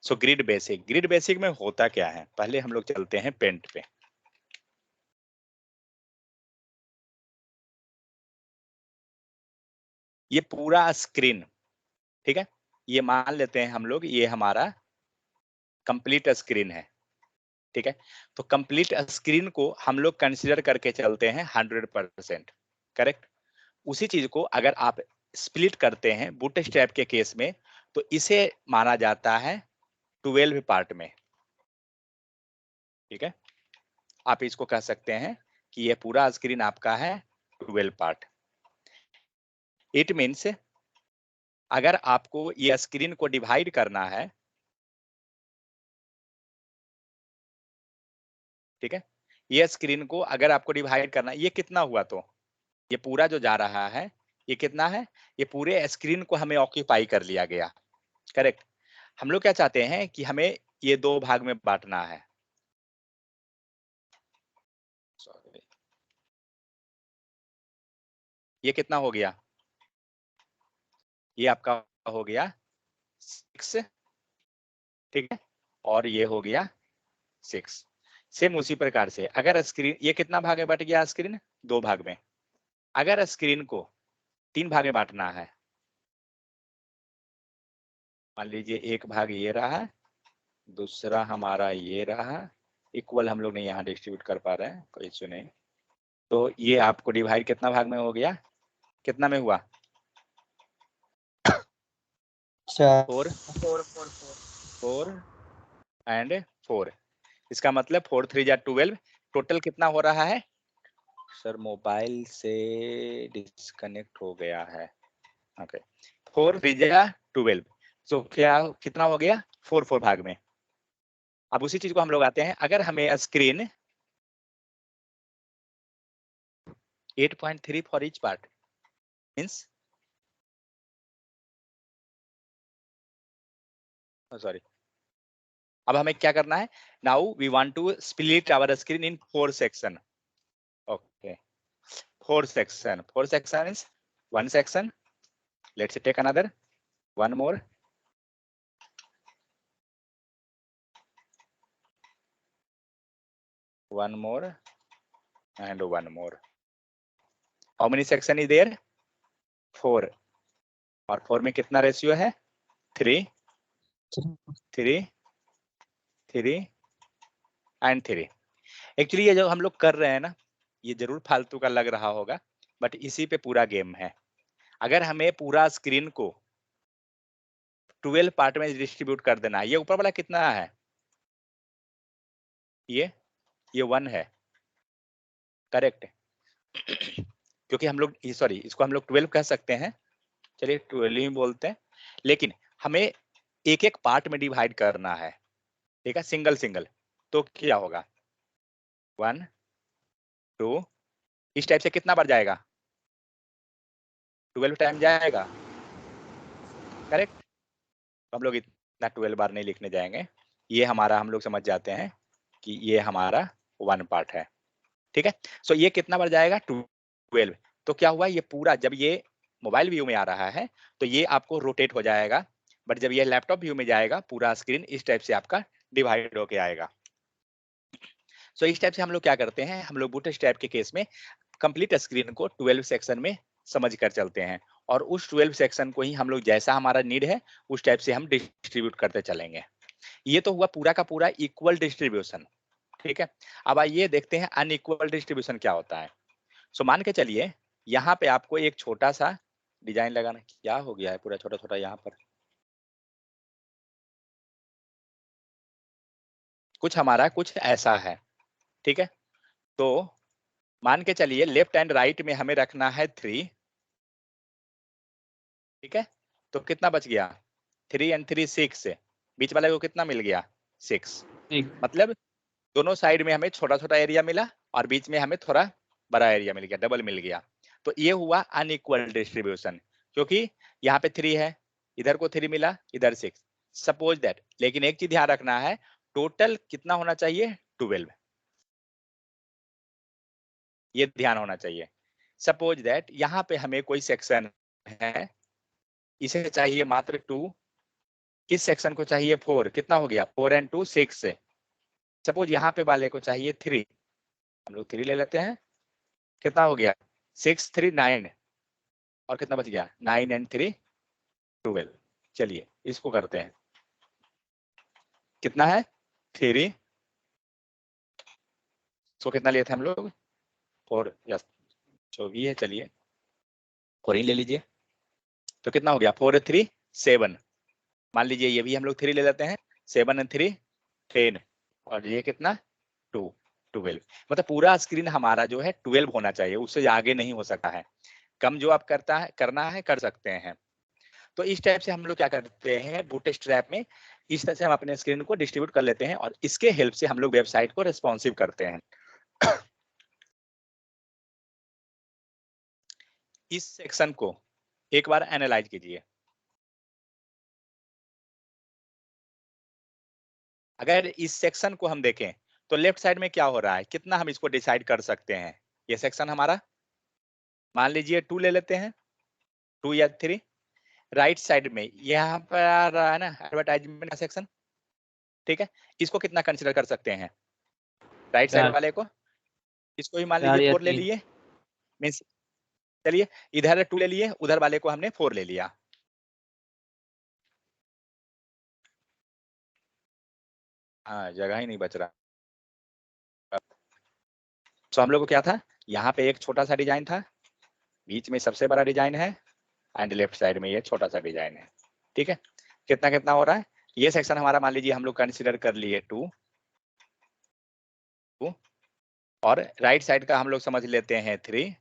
सो grid basic में होता क्या है, पहले हम लोग चलते हैं पेंट पे। ये पूरा स्क्रीन, ठीक है, ये मान लेते हैं हम लोग ये हमारा कंप्लीट स्क्रीन है, ठीक है। तो कंप्लीट स्क्रीन को हम लोग कंसीडर करके चलते हैं 100%, करेक्ट। उसी चीज को अगर आप स्प्लिट करते हैं बूटस्ट्रैप के केस में, तो इसे माना जाता है 12 पार्ट में, ठीक है। आप इसको कह सकते हैं कि ये पूरा स्क्रीन आपका है 12 पार्ट। इट मीन्स अगर आपको ये स्क्रीन को डिवाइड करना है, ठीक है, ये स्क्रीन को अगर आपको डिवाइड करना है, ये कितना हुआ, तो ये पूरा जो जा रहा है ये कितना है, ये पूरे स्क्रीन को हमें ऑक्यूपाई कर लिया गया, करेक्ट। हम लोग क्या चाहते हैं कि हमें ये दो भाग में बांटना है। Sorry, ये कितना हो गया, ये आपका हो गया 6, ठीक है, और ये हो गया 6। सेम उसी प्रकार से अगर स्क्रीन, ये कितना भाग में बट गया स्क्रीन, 2 भाग में। अगर स्क्रीन को 3 भाग में बांटना है, मान लीजिए एक भाग ये रहा, दूसरा हमारा ये रहा, इक्वल हम लोग नहीं यहाँ डिस्ट्रीब्यूट कर पा रहे हैं, कोई इश्यू नहीं। तो ये आपको डिवाइड कितना भाग में हो गया, कितना में हुआ, 4 4 एंड 4। इसका मतलब 4 3 जा 12, टोटल कितना हो रहा है। सर मोबाइल से डिस्कनेक्ट हो गया है, ओके। 4 3 जा 12, तो क्या कितना हो गया, 4 4 भाग में। अब उसी चीज को हम लोग आते हैं, अगर हमें screen 8.3 for each part means, sorry, अब हमें क्या करना है, now we want to split our screen in 4 section, okay. 4 section, 4 section is 1 section, let's take another, one more, one more and one more. How many section is there, 4, और 4 में कितना ratio है, 3 3 3 and 3। Actually ये जो हम लोग कर रहे हैं ना, ये जरूर फालतू का लग रहा होगा, बट इसी पे पूरा गेम है। अगर हमें पूरा स्क्रीन को 12 पार्ट में डिस्ट्रीब्यूट कर देना है, ये ऊपर वाला कितना है, ये 1 है, करेक्ट। क्योंकि हम लोग, सॉरी, इसको हम लोग 12 कह सकते हैं, चलिए 12 ही बोलते हैं, लेकिन हमें एक एक पार्ट में डिवाइड करना है, ठीक है, सिंगल सिंगल। तो क्या होगा, 1 2, इस टाइप से कितना बार जाएगा, 12 टाइम जाएगा, करेक्ट। हम लोग इतना 12 बार नहीं लिखने जाएंगे, ये हमारा हम लोग समझ जाते हैं कि ये हमारा 1 पार्ट है, ठीक है। सो ये कितना बार जाएगा, 12। तो क्या हुआ, ये पूरा जब ये मोबाइल व्यू में आ रहा है तो ये आपको रोटेट हो जाएगा, बट जब ये लैपटॉप व्यू में जाएगा पूरा स्क्रीन इस टाइप से आपका डिवाइड होके आएगा। सो इस टाइप से हम लोग क्या करते हैं, हम लोग बूटस्ट्रैप के केस में कंप्लीट स्क्रीन को 12 सेक्शन में समझ कर चलते हैं, और उस 12 सेक्शन को ही हम लोग जैसा हमारा नीड है उस टाइप से हम डिस्ट्रीब्यूट करते चलेंगे। ये तो हुआ पूरा का पूरा इक्वल डिस्ट्रीब्यूशन, ठीक है। अब आइए देखते हैं अनइक्वल डिस्ट्रीब्यूशन क्या होता है। सो मान के चलिए यहाँ पे आपको एक छोटा सा डिजाइन लगाना, क्या हो गया है पूरा छोटा छोटा यहाँ पर, कुछ हमारा कुछ ऐसा है, ठीक है। तो मान के चलिए लेफ्ट एंड राइट में हमें रखना है 3, ठीक है। तो कितना बच गया, 3 एंड 3 6, बीच वाले को कितना मिल गया, 6। मतलब दोनों साइड में हमें छोटा छोटा एरिया मिला और बीच में हमें थोड़ा बड़ा एरिया मिल गया, डबल मिल गया। तो ये हुआ अनइक्वल डिस्ट्रीब्यूशन, क्योंकि यहाँ पे 3 है, इधर को 3 मिला, इधर 6, सपोज दैट। लेकिन एक चीज ध्यान रखना है, टोटल कितना होना चाहिए, 12, ये ध्यान होना चाहिए। सपोज दैट यहाँ पे हमें कोई सेक्शन है, इसे चाहिए मात्र 2, इस सेक्शन को चाहिए 4, कितना हो गया 4 and 2 6। सपोज यहाँ पे वाले को चाहिए 3, हम लोग 3 ले लेते हैं, कितना हो गया 6 3 9, और कितना बच गया 9 and 3 12। चलिए इसको करते हैं, कितना है 3, सो कितना लिए थे हम लोग 4, यस जो भी है, चलिए 4 ही ले लीजिए। तो कितना हो गया 4 3 7, मान लीजिए ये भी हम लोग 3 ले लेते हैं, 7 and 3 10, और ये कितना 2 12। मतलब पूरा स्क्रीन हमारा जो है 12 होना चाहिए, उससे आगे नहीं हो सकता है। कम जो आप करना है कर सकते हैं। तो इस टाइप से हम लोग क्या करते हैं बूटस्ट्रैप में, इस तरह से हम अपने स्क्रीन को डिस्ट्रीब्यूट कर लेते हैं और इसके हेल्प से हम लोग वेबसाइट को रिस्पॉन्सिव करते हैं। इस सेक्शन को एक बार एनालाइज कीजिए। अगर इस सेक्शन को हम देखें तो लेफ्ट साइड में क्या हो रहा है, कितना हम इसको डिसाइड कर सकते हैं। ये सेक्शन हमारा मान लीजिए 2 ले लेते हैं, 2 या 3। राइट साइड में यहाँ पर आ रहा है ना एडवर्टाइजमेंट का सेक्शन, ठीक है, इसको कितना कंसिडर कर सकते हैं राइट साइड 4 वाले को, इसको भी मान 4 लीजिए या 4 ले 3। लिए। मीन्स चलिए इधर 2 ले लिए, उधर वाले को हमने 4 ले लिया। हाँ जगह ही नहीं बच रहा। तो हम लोग को क्या था, यहाँ पे एक छोटा सा डिजाइन था, बीच में सबसे बड़ा डिजाइन है, एंड लेफ्ट साइड में ये छोटा सा डिजाइन है। ठीक है, कितना कितना हो रहा है, ये सेक्शन हमारा मान लीजिए हम लोग कंसिडर कर लिए 2, और राइट साइड का हम लोग समझ लेते हैं 3,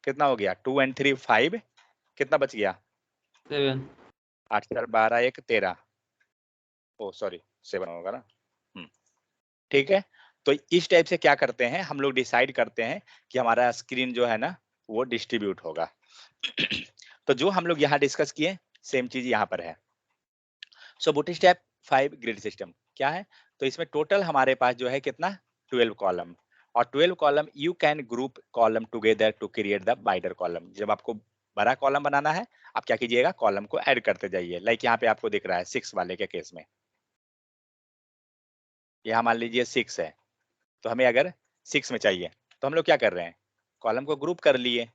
कितना हो गया 2 and 3 5, कितना बच गया 7। 8 4 12 1 13, ओ सॉरी 7 होगा ना। ठीक है, तो इस टाइप से क्या करते हैं हम लोग डिसाइड करते हैं कि हमारा स्क्रीन जो है ना वो डिस्ट्रीब्यूट होगा। तो जो हम लोग यहाँ डिस्कस किए सेम चीज यहाँ पर है। सो बूटस्ट्रैप 5 ग्रिड सिस्टम क्या है, तो इसमें टोटल हमारे पास जो है कितना 12 कॉलम, और 12 column you can group column together to create the wider column. जब आपको बड़ा कॉलम बनाना है आप क्या कीजिएगा कॉलम को ऐड करते जाइए। लाइक यहाँ पे आपको दिख रहा है 6 वाले के केस में, यहाँ मान लीजिए 6 है, तो हमें अगर 6 में चाहिए तो हम लोग क्या कर रहे हैं कॉलम को ग्रुप कर लिए,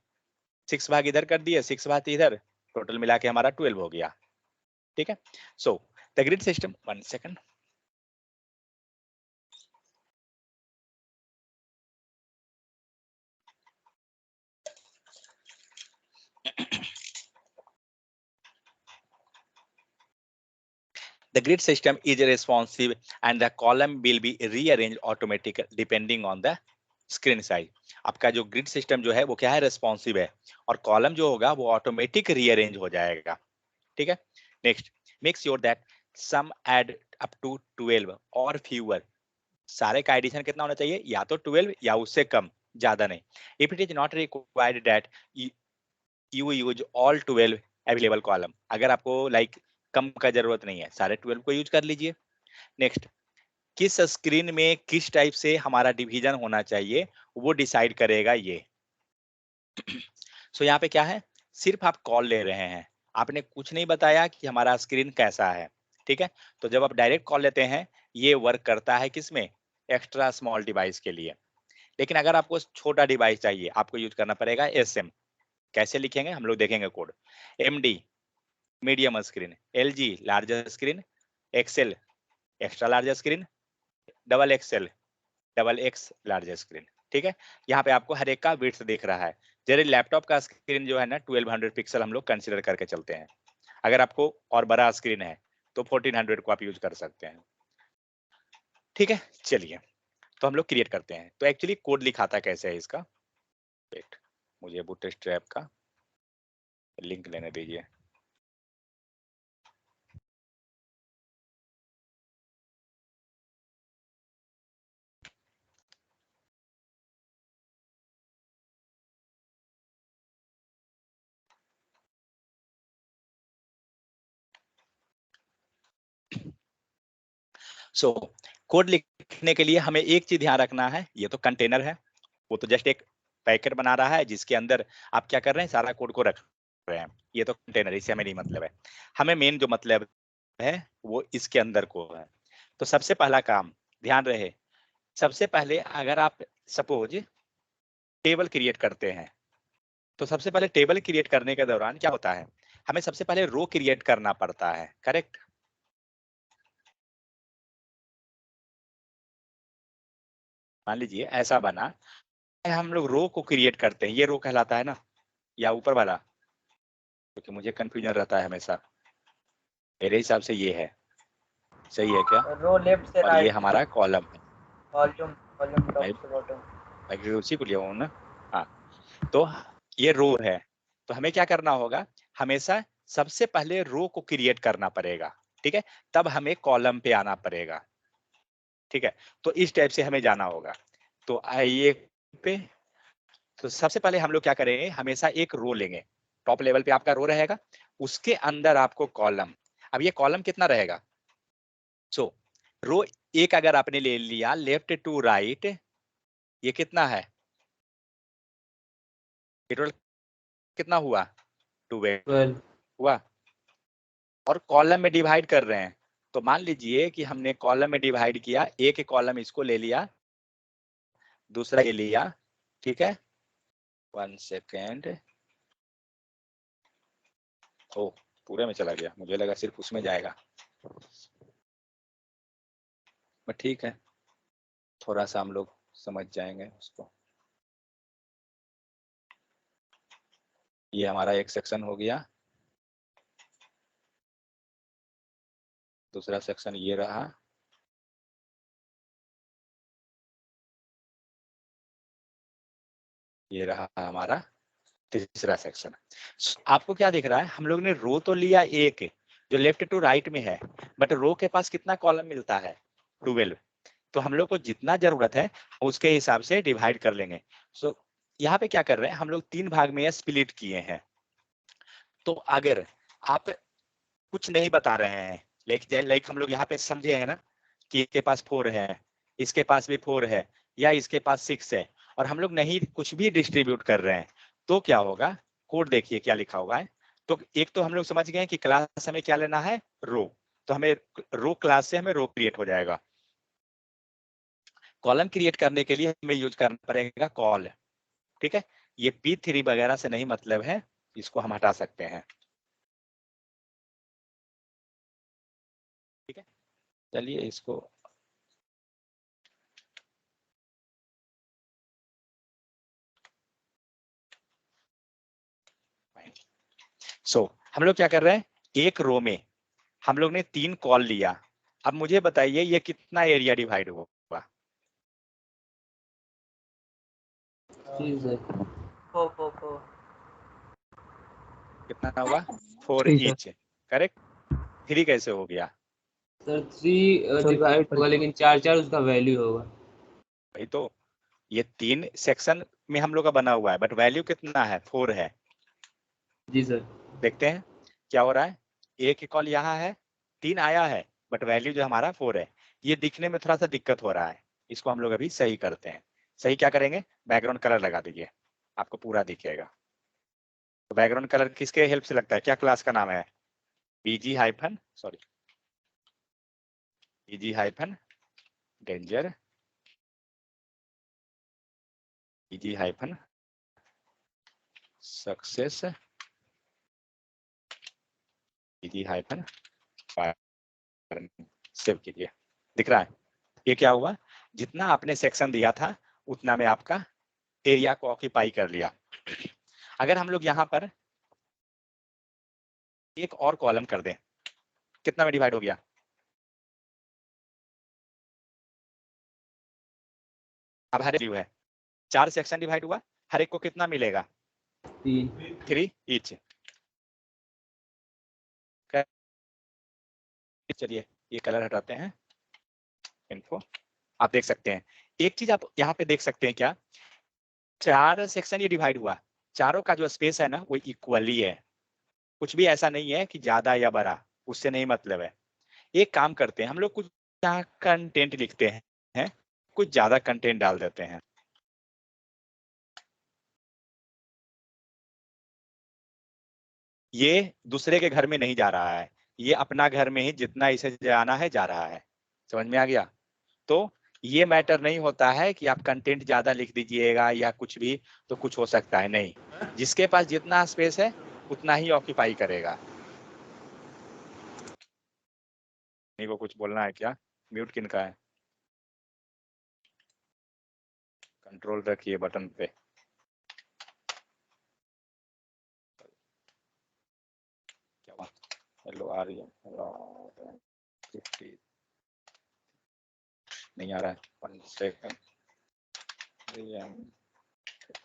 6 भाग इधर कर दिए 6 भाग इधर, टोटल मिला के हमारा 12 हो गया। ठीक है, so the grid system, 1 second. The grid system is responsive and the column will be rearranged automatically depending on the screen size. आपका जो ग्रिड सिस्टम जो है वो क्या है रेस्पॉन्सिव है, और कॉलम जो होगा वो ऑटोमेटिक रीअरेंज हो जाएगा। ठीक है, next make sure that sum add up to 12 और फ्यूअर। सारे का एडिशन कितना होना चाहिए, या तो 12 या उससे कम, ज्यादा नहीं। If it is not required that you use all 12 available column. अगर आपको लाइक कम का जरूरत नहीं है, सारे 12 को यूज कर लीजिए। नेक्स्ट, किस स्क्रीन में किस टाइप से हमारा डिवीजन होना चाहिए वो डिसाइड करेगा ये। सो यहाँ पे क्या है, सिर्फ आप कॉल ले रहे हैं, आपने कुछ नहीं बताया कि हमारा स्क्रीन कैसा है। ठीक है, तो जब आप डायरेक्ट कॉल लेते हैं ये वर्क करता है किसमें, एक्स्ट्रा स्मॉल डिवाइस के लिए। लेकिन अगर आपको छोटा डिवाइस चाहिए आपको यूज करना पड़ेगा एसएम। कैसे लिखेंगे हम लोग देखेंगे code. MD medium screen, LG larger screen, XL extra large screen, double XL double X large screen. ठीक है, यहाँ पे आपको हर एक का विड्थ दिख रहा है। जैसे लैपटॉप का स्क्रीन जो है ना 1200 पिक्सल हम लोग कंसिडर करके चलते हैं। अगर आपको और बड़ा स्क्रीन है तो 1400 को आप यूज कर सकते हैं। ठीक है, चलिए तो हम लोग क्रिएट करते हैं। तो एक्चुअली कोड लिखाता कैसे है इसका, वेट मुझे बूटस्ट्रैप का लिंक लेने दीजिए। सो कोड लिखने के लिए हमें एक चीज ध्यान रखना है, ये तो कंटेनर है, वो तो जस्ट एक पैकेट बना रहा है जिसके अंदर आप क्या कर रहे हैं सारा कोड को रख रहे हैं, ये तो कंटेनर, इससे हमें नहीं मतलब है। हमें मेन जो मतलब है वो इसके अंदर को है। तो सबसे पहला काम ध्यान रहे, सबसे पहले अगर आप सपोज टेबल क्रिएट करते हैं, तो सबसे पहले टेबल क्रिएट करने के दौरान क्या होता है, हमें सबसे पहले रो क्रिएट करना पड़ता है, करेक्ट। मान लीजिए ऐसा बना, हम लोग रो को क्रिएट करते हैं, ये रो कहलाता है ना, या ऊपर वाला, क्योंकि मुझे कंफ्यूजन रहता है हमेशा। मेरे हिसाब से ये है, सही है क्या? रो लेफ्ट से और ये राइट, हमारा कॉलम है। वॉल्यूम वॉल्यूम मैं टॉप से बॉटम। मैं उसी को लिया हूँ ना। हाँ, तो ये रो है, तो हमें क्या करना होगा, हमेशा सबसे पहले रो को क्रिएट करना पड़ेगा, ठीक है, तब हमें कॉलम पे आना पड़ेगा, ठीक है। तो इस टाइप से हमें जाना होगा। तो आइए पे, तो सबसे पहले हम लोग क्या करेंगे, हमेशा एक रो लेंगे, टॉप लेवल पे आपका रो रहेगा, उसके अंदर आपको कॉलम। अब ये कॉलम कितना रहेगा, सो रो एक अगर आपने ले लिया लेफ्ट टू राइट, ये कितना है, टोटल कितना हुआ, 12 12। हुआ। और कॉलम में डिवाइड कर रहे हैं, तो मान लीजिए कि हमने कॉलम में डिवाइड किया, एक कॉलम इसको ले लिया, दूसरा ये लिया, ठीक है। 1 सेकेंड, ओ पूरे में चला गया, मुझे लगा सिर्फ उसमें जाएगा, बट ठीक है, थोड़ा सा हम लोग समझ जाएंगे उसको। ये हमारा एक सेक्शन हो गया, दूसरा सेक्शन ये रहा, ये रहा हमारा तीसरा सेक्शन। आपको क्या दिख रहा है, हम लोग ने रो तो लिया एक जो लेफ्ट टू राइट में है, बट रो के पास कितना कॉलम मिलता है, 12। तो हम लोग को जितना जरूरत है उसके हिसाब से डिवाइड कर लेंगे। सो यहाँ पे क्या कर रहे हैं, हम लोग 3 भाग में स्प्लिट किए हैं। तो अगर आप कुछ नहीं बता रहे हैं, लाइक हम लोग यहाँ पे समझे हैं ना कि इसके पास 4 है, इसके पास भी 4 है, या इसके पास 6 है, और हम लोग नहीं कुछ भी डिस्ट्रीब्यूट कर रहे हैं, तो क्या होगा, कोड देखिए क्या लिखा हुआ है। तो एक तो हम लोग समझ गए कि क्लास हमें क्या लेना है, रो, तो हमें रो क्लास से हमें रो क्रिएट हो जाएगा। कॉलम क्रिएट करने के लिए हमें यूज करना पड़ेगा कॉल, ठीक है। ये P3 वगैरह से नहीं मतलब है, इसको हम हटा सकते हैं, ठीक है। चलिए इसको, हम लोग क्या कर रहे हैं, एक रो में हम लोग ने 3 कॉल लिया। अब मुझे बताइए ये कितना एरिया डिवाइड होगा, जी सर। कितना हुआ, 4 3 सर। Each, correct. 3 कैसे हो गया, सर 3 डिवाइड होगा, लेकिन 4 उसका वैल्यू होगा। भाई तो ये 3 सेक्शन में हम लोग का बना हुआ है, बट वैल्यू कितना है, 4 है। जी सर। देखते हैं क्या हो रहा है, एक कॉल यहाँ है, 3 आया है, बट वैल्यू जो हमारा 4 है। ये दिखने में थोड़ा सा दिक्कत हो रहा है, इसको हम लोग अभी सही करते हैं। सही क्या करेंगे, बैकग्राउंड कलर लगा दीजिए, आपको पूरा दिखेगा। तो बैकग्राउंड कलर किसके हेल्प से लगता है, क्या क्लास का नाम है, बीजी हाइफन, सॉरी, बीजी हाइफन डेंजर, बीजी हाइफन सक्सेस, बीजी हाइफन सेव कीजिए। दिख रहा है, ये क्या हुआ, जितना आपने सेक्शन दिया था उतना में आपका एरिया को ऑक्यूपाई कर लिया। अगर हम लोग यहाँ पर एक और कॉलम कर दें, कितना में डिवाइड हो गया, अब हर एक है 4 सेक्शन डिवाइड हुआ, हर एक को कितना मिलेगा, 3 ईच। चलिए ये कलर हटाते हैं, इनको आप देख सकते हैं। एक चीज आप यहाँ पे देख सकते हैं क्या, 4 सेक्शन ये डिवाइड हुआ, चारों का जो स्पेस है ना वो इक्वली है, कुछ भी ऐसा नहीं है कि ज्यादा या बड़ा, उससे नहीं मतलब है। एक काम करते हैं हम लोग, कुछ यहाँ कंटेंट लिखते हैं, कुछ ज्यादा कंटेंट डाल देते हैं। ये दूसरे के घर में नहीं जा रहा है, ये अपना घर में ही जितना इसे जाना है जा रहा है। समझ में आ गया? तो ये मैटर नहीं होता है कि आप कंटेंट ज्यादा लिख दीजिएगा या कुछ भी तो कुछ हो सकता है, नहीं। जिसके पास जितना स्पेस है उतना ही ऑक्यूपाई करेगा। नहीं, वो कुछ बोलना है क्या? म्यूट किन का है? कंट्रोल रखिए बटन पे। क्या बात? हेलो आ रही है? हेलो 50 नहीं आ रहा है। 1 सेकंड।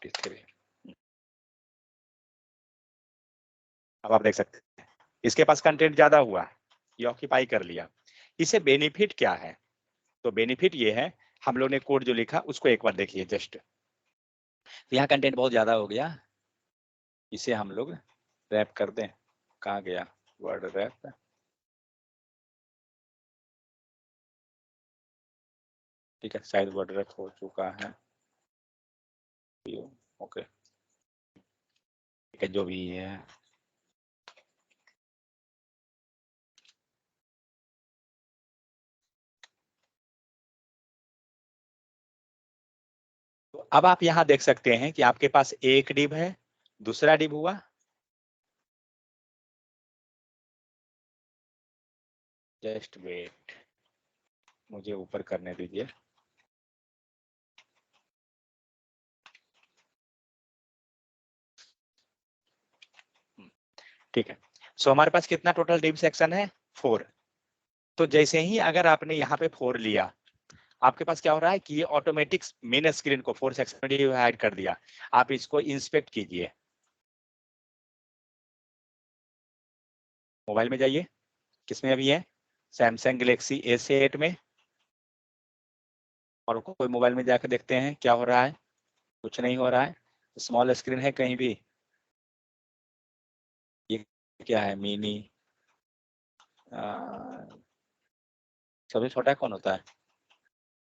53। अब आप देख सकते हैं इसके पास कंटेंट ज्यादा हुआ, ये ऑक्यूपाई कर लिया। इसे बेनिफिट क्या है? तो बेनिफिट ये है, हम लोग ने कोड जो लिखा उसको एक बार देखिए जस्ट। यहाँ कंटेंट बहुत ज्यादा हो गया, इसे हम लोग रैप कर दें। कहाँ गया वर्ड रैप? ठीक है, शायद वर्ड रैप हो चुका है। ओके ठीक है, जो भी है। तो अब आप यहाँ देख सकते हैं कि आपके पास एक डिव है, दूसरा डिव हुआ, जस्ट वेट, मुझे ऊपर करने दीजिए। ठीक है, सो हमारे पास कितना टोटल डिव सेक्शन है? 4। तो जैसे ही अगर आपने यहाँ पे 4 लिया, आपके पास क्या हो रहा है कि ये ऑटोमेटिक मेन स्क्रीन को 4 सेक्शन में डिवाइड कर दिया। आप इसको इंस्पेक्ट कीजिए, मोबाइल में जाइए, किसमें अभी है? सैमसंग गैलेक्सी A8 में। और कोई मोबाइल में जाकर देखते हैं क्या हो रहा है? कुछ नहीं हो रहा है। स्मॉल स्क्रीन है कहीं भी? ये क्या है? मिनी। सबसे छोटा कौन होता है?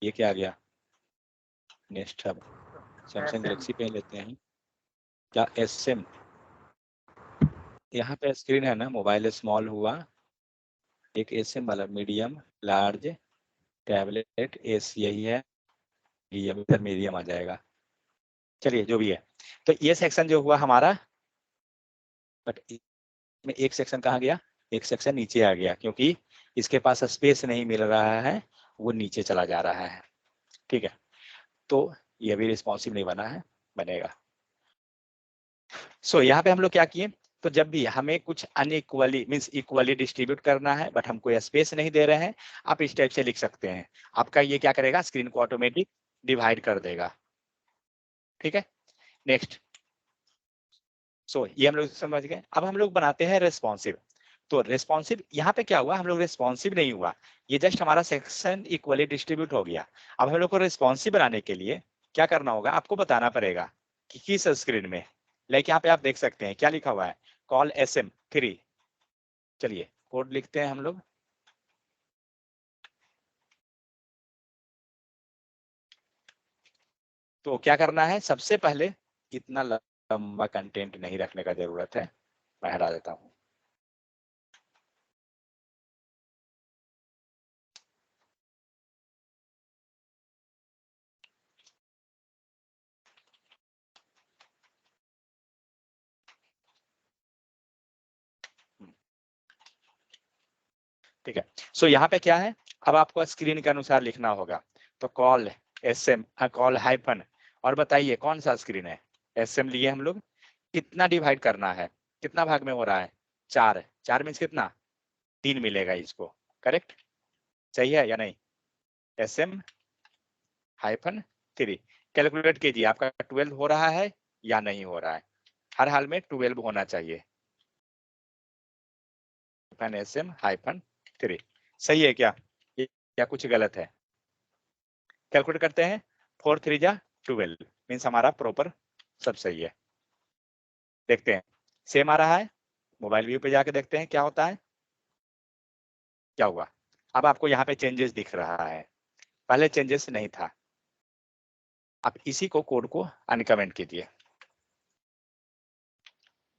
ये क्या आ गया? Next hub. सैमसंग गैलेक्सी पे लेते हैं क्या? SM। यहाँ पे स्क्रीन है ना, मोबाइल स्मॉल हुआ, एक SM वाला मीडियम, लार्ज, टैबलेट, एस यही है, मीडियम, इधर मीडियम आ जाएगा। चलिए जो भी है, तो ये सेक्शन जो हुआ हमारा, बट इसमें एक सेक्शन कहाँ गया? एक सेक्शन नीचे आ गया, क्योंकि इसके पास स्पेस नहीं मिल रहा है, वो नीचे चला जा रहा है। ठीक है, तो ये भी रिस्पॉन्सिव नहीं बना है, बनेगा। सो यहाँ पे हम लोग क्या किए? तो जब भी हमें कुछ अनइक्वली मीन्स इक्वली डिस्ट्रीब्यूट करना है बट हमको स्पेस नहीं दे रहे हैं, आप इस टाइप से लिख सकते हैं। आपका ये क्या करेगा? स्क्रीन को ऑटोमेटिक डिवाइड कर देगा। ठीक है, नेक्स्ट। सो ये हम लोग समझ गए। अब हम लोग बनाते हैं रेस्पॉन्सिव। तो रेस्पॉन्सिव यहाँ पे क्या हुआ? हम लोग रेस्पॉन्सिव नहीं हुआ, ये जस्ट हमारा सेक्शन इक्वली डिस्ट्रीब्यूट हो गया। अब हम लोग को रेस्पॉन्सिव बनाने के लिए क्या करना होगा? आपको बताना पड़ेगा कि किस स्क्रीन में। लाइक यहाँ पे आप देख सकते हैं क्या लिखा हुआ है? Call SM3। चलिए कोड लिखते हैं हम लोग। तो क्या करना है? सबसे पहले इतना लंबा कंटेंट नहीं रखने का जरूरत है, मैं हटा देता हूँ। ठीक है, सो यहाँ पे क्या है? अब आपको स्क्रीन के अनुसार लिखना होगा। तो कॉल SM, कॉल हाइफन, और बताइए कौन सा स्क्रीन है? SM लिए हम लोग, कितना डिवाइड करना है? कितना भाग में हो रहा है? 4। 4 मीन्स कितना? 3 मिलेगा इसको। करेक्ट? सही है या नहीं? SM हाइफन 3 कैलकुलेट कीजिए, आपका 12 हो रहा है या नहीं हो रहा है? हर हाल में 12 होना चाहिए। SM हाइफन 3 सही है क्या? या कुछ गलत है? कैलकुलेट करते हैं। 4 3 जा 12 मीन्स हमारा प्रॉपर सब सही है। देखते हैं सेम आ रहा है। मोबाइल व्यू पे जाके देखते हैं क्या होता है। क्या हुआ? अब आपको यहाँ पे चेंजेस दिख रहा है, पहले चेंजेस नहीं था। आप इसी को कोड को अनकमेंट कीजिए।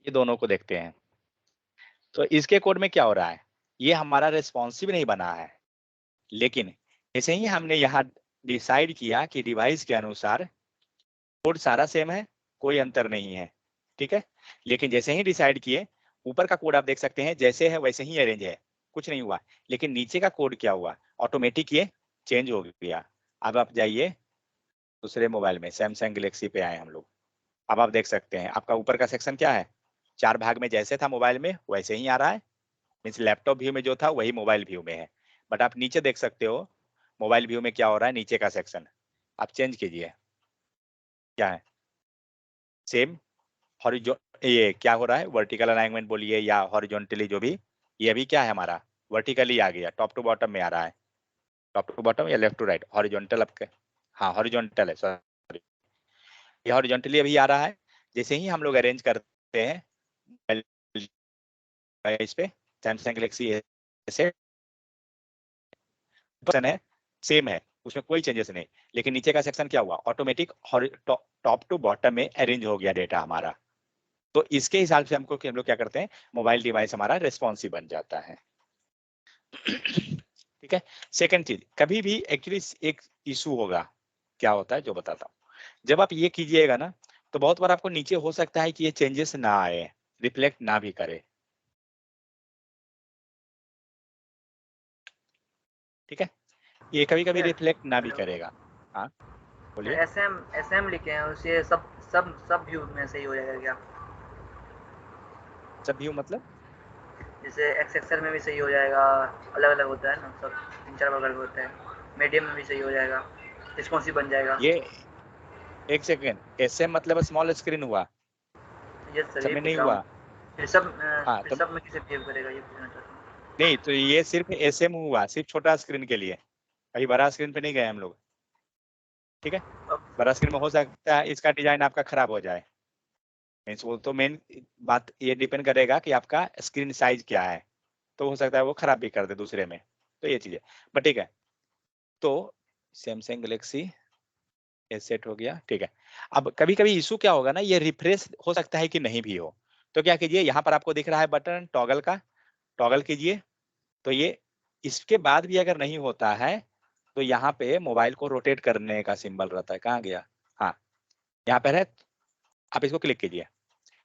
ये दोनों को देखते हैं। तो इसके कोड में क्या हो रहा है, ये हमारा रेस्पॉन्सिव नहीं बना है, लेकिन जैसे ही हमने यहाँ डिसाइड किया कि डिवाइस के अनुसार कोड सारा सेम है, कोई अंतर नहीं है, ठीक है। लेकिन जैसे ही डिसाइड किए, ऊपर का कोड आप देख सकते हैं जैसे है वैसे ही अरेंज है, कुछ नहीं हुआ। लेकिन नीचे का कोड क्या हुआ, ऑटोमेटिक ये चेंज हो गया। अब आप जाइए दूसरे मोबाइल में, सैमसंग गैलेक्सी पे आए हम लोग। अब आप देख सकते हैं आपका ऊपर का सेक्शन क्या है, 4 भाग में जैसे था मोबाइल में वैसे ही आ रहा है। मीन्स लैपटॉप व्यू में जो था वही मोबाइल व्यू में है। बट आप नीचे देख सकते हो मोबाइल व्यू में क्या हो रहा है, नीचे का सेक्शन आप चेंज कीजिए, क्या है, सेम हॉरिजॉन, ये क्या हो रहा है, वर्टिकल अलाइनमेंट बोलिए या हॉरिजॉन्टली जो भी, ये अभी क्या है हमारा वर्टिकली आ गया, टॉप टू बॉटम में आ रहा है, टॉप टू बॉटम या लेफ्ट टू राइट, हॉरिजॉन्टल आपके, हाँ हॉरिजॉन्टल है, सॉरी, ये हॉरिजॉन्टली अभी आ रहा है। जैसे ही हम लोग अरेंज करते हैं इस पे सैमसंग गैलेक्सी ऐसे है, सेम है, उसमें कोई चेंजेस नहीं। लेकिन नीचे का सेक्शन क्या हुआ, ऑटोमेटिक टॉप टू बॉटम में अरेंज हो गया डेटा हमारा। तो इसके हिसाब से हमको हम लोग क्या करते हैं, मोबाइल डिवाइस हमारा रेस्पॉन्सिव बन जाता है। ठीक है। सेकंड चीज, कभी भी एक्चुअली एक इशू होगा, क्या होता है जो बताता हूँ। जब आप ये कीजिएगा ना, तो बहुत बार आपको नीचे हो सकता है कि ये चेंजेस ना आए, रिफ्लेक्ट ना भी करे, ठीक है, ये कभी कभी रिफ्लेक्ट ना भी करेगा। हाँ बोलिए। एसएम लिखे हैं उसे, सब सब सब व्यू में सही हो जाएगा क्या? सब व्यू मतलब जैसे एक्सएक्सेल में भी सही हो जाएगा, अलग अलग होता है ना, सब 3-4 प्रकार के होते हैं। मीडियम में भी सही हो जाएगा, रिस्पॉन्सिव बन जाएगा। ये, एक सेकेंड, ऐसे मतलब स्मॉल स्क्रीन हुआ, यस सर, सब ये में पूछ नहीं रहा हुआ। हूँ। फिर सब हाँ फिर तो सब में किसे बिहेव करेगा, ये पूछना चाहता हूँ। नहीं, तो ये सिर्फ एसएम हुआ, सिर्फ छोटा स्क्रीन के लिए, अभी बड़ा स्क्रीन पे नहीं गए हम लोग, ठीक है। अब बड़ा स्क्रीन में हो सकता है इसका डिजाइन आपका खराब हो जाए, मीन्स वो तो मेन बात ये डिपेंड करेगा कि आपका स्क्रीन साइज क्या है, तो हो सकता है वो खराब भी कर दे दूसरे में, तो ये चीज है। बट ठीक है, तो सैमसंग गैलेक्सी सेट हो गया, ठीक है। अब कभी कभी इशू क्या होगा ना, ये रिफ्रेश हो सकता है कि नहीं भी हो, तो क्या कीजिए, यहाँ पर आपको दिख रहा है बटन टॉगल का, टॉगल कीजिए। तो ये इसके बाद भी अगर नहीं होता है, तो यहाँ पे मोबाइल को रोटेट करने का सिंबल रहता है, कहाँ गया, हाँ यहाँ पर है, आप इसको क्लिक कीजिए।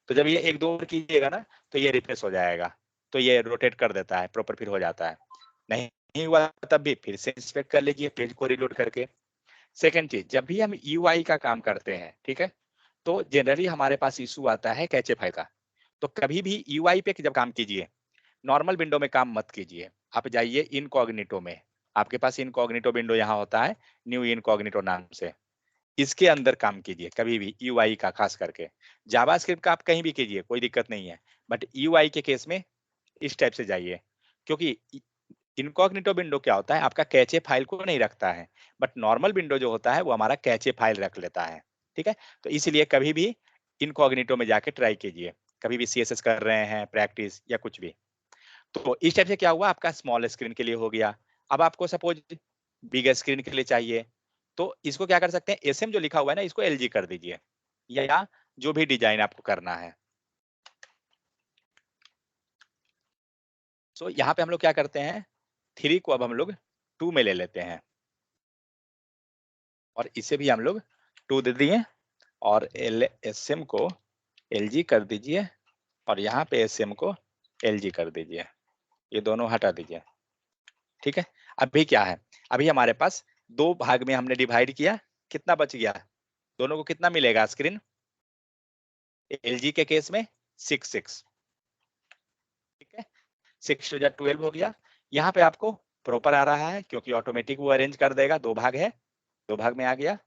तो जब ये एक दो बार कीजिएगा ना, तो ये रिफ्रेश हो जाएगा, तो ये रोटेट कर देता है, प्रॉपर फिर हो जाता है। नहीं हुआ तब भी फिर से इंस्पेक्ट कर लीजिए पेज को रिलोड करके। सेकंड चीज, जब भी हम यूआई का काम करते हैं, ठीक है, तो जनरली हमारे पास इशू आता है कैचे फाइल का। तो कभी भी यूआई पे जब काम कीजिए, नॉर्मल विंडो में काम मत कीजिए, आप जाइए इनकॉग्निटो में, आपके पास इनकॉग्निटो विंडो यहाँ होता है, न्यू इनकॉग्निटो नाम से, इसके अंदर काम कीजिए कभी भी यूआई का, खास करके जावास्क्रिप्ट का आप कहीं भी कीजिए कोई दिक्कत नहीं है, बट यूआई के केस में इस टाइप से जाइए, क्योंकि इनकॉग्निटो विंडो क्या होता है, आपका कैचे फाइल को नहीं रखता है, बट नॉर्मल विंडो जो होता है वो हमारा कैचे फाइल रख लेता है, ठीक है। तो इसलिए कभी भी इनकॉग्निटो में जाके ट्राई कीजिए, कभी भी सीएसएस कर रहे हैं प्रैक्टिस या कुछ भी। तो इस टाइप से क्या हुआ, आपका स्मॉल स्क्रीन के लिए हो गया। अब आपको सपोज बिग स्क्रीन के लिए चाहिए, तो इसको क्या कर सकते हैं, एसएम जो लिखा हुआ है ना, इसको एलजी कर दीजिए, या जो भी डिजाइन आपको करना है। सो यहाँ पे हम लोग क्या करते हैं, 3 को अब हम लोग 2 में ले लेते हैं, और इसे भी हम लोग 2 दे दिए, और एल एसएम को एलजी कर दीजिए, और यहाँ पे एसएम को एलजी कर दीजिए, ये दोनों हटा दीजिए, ठीक है। अभी क्या है, अभी हमारे पास 2 भाग में हमने डिवाइड किया, कितना बच गया, दोनों को कितना मिलेगा स्क्रीन, एलजी के केस में 6 ठीक है, 6 या 12 हो गया। यहाँ पे आपको प्रॉपर आ रहा है क्योंकि ऑटोमेटिक वो अरेंज कर देगा, 2 भाग है, 2 भाग में आ गया।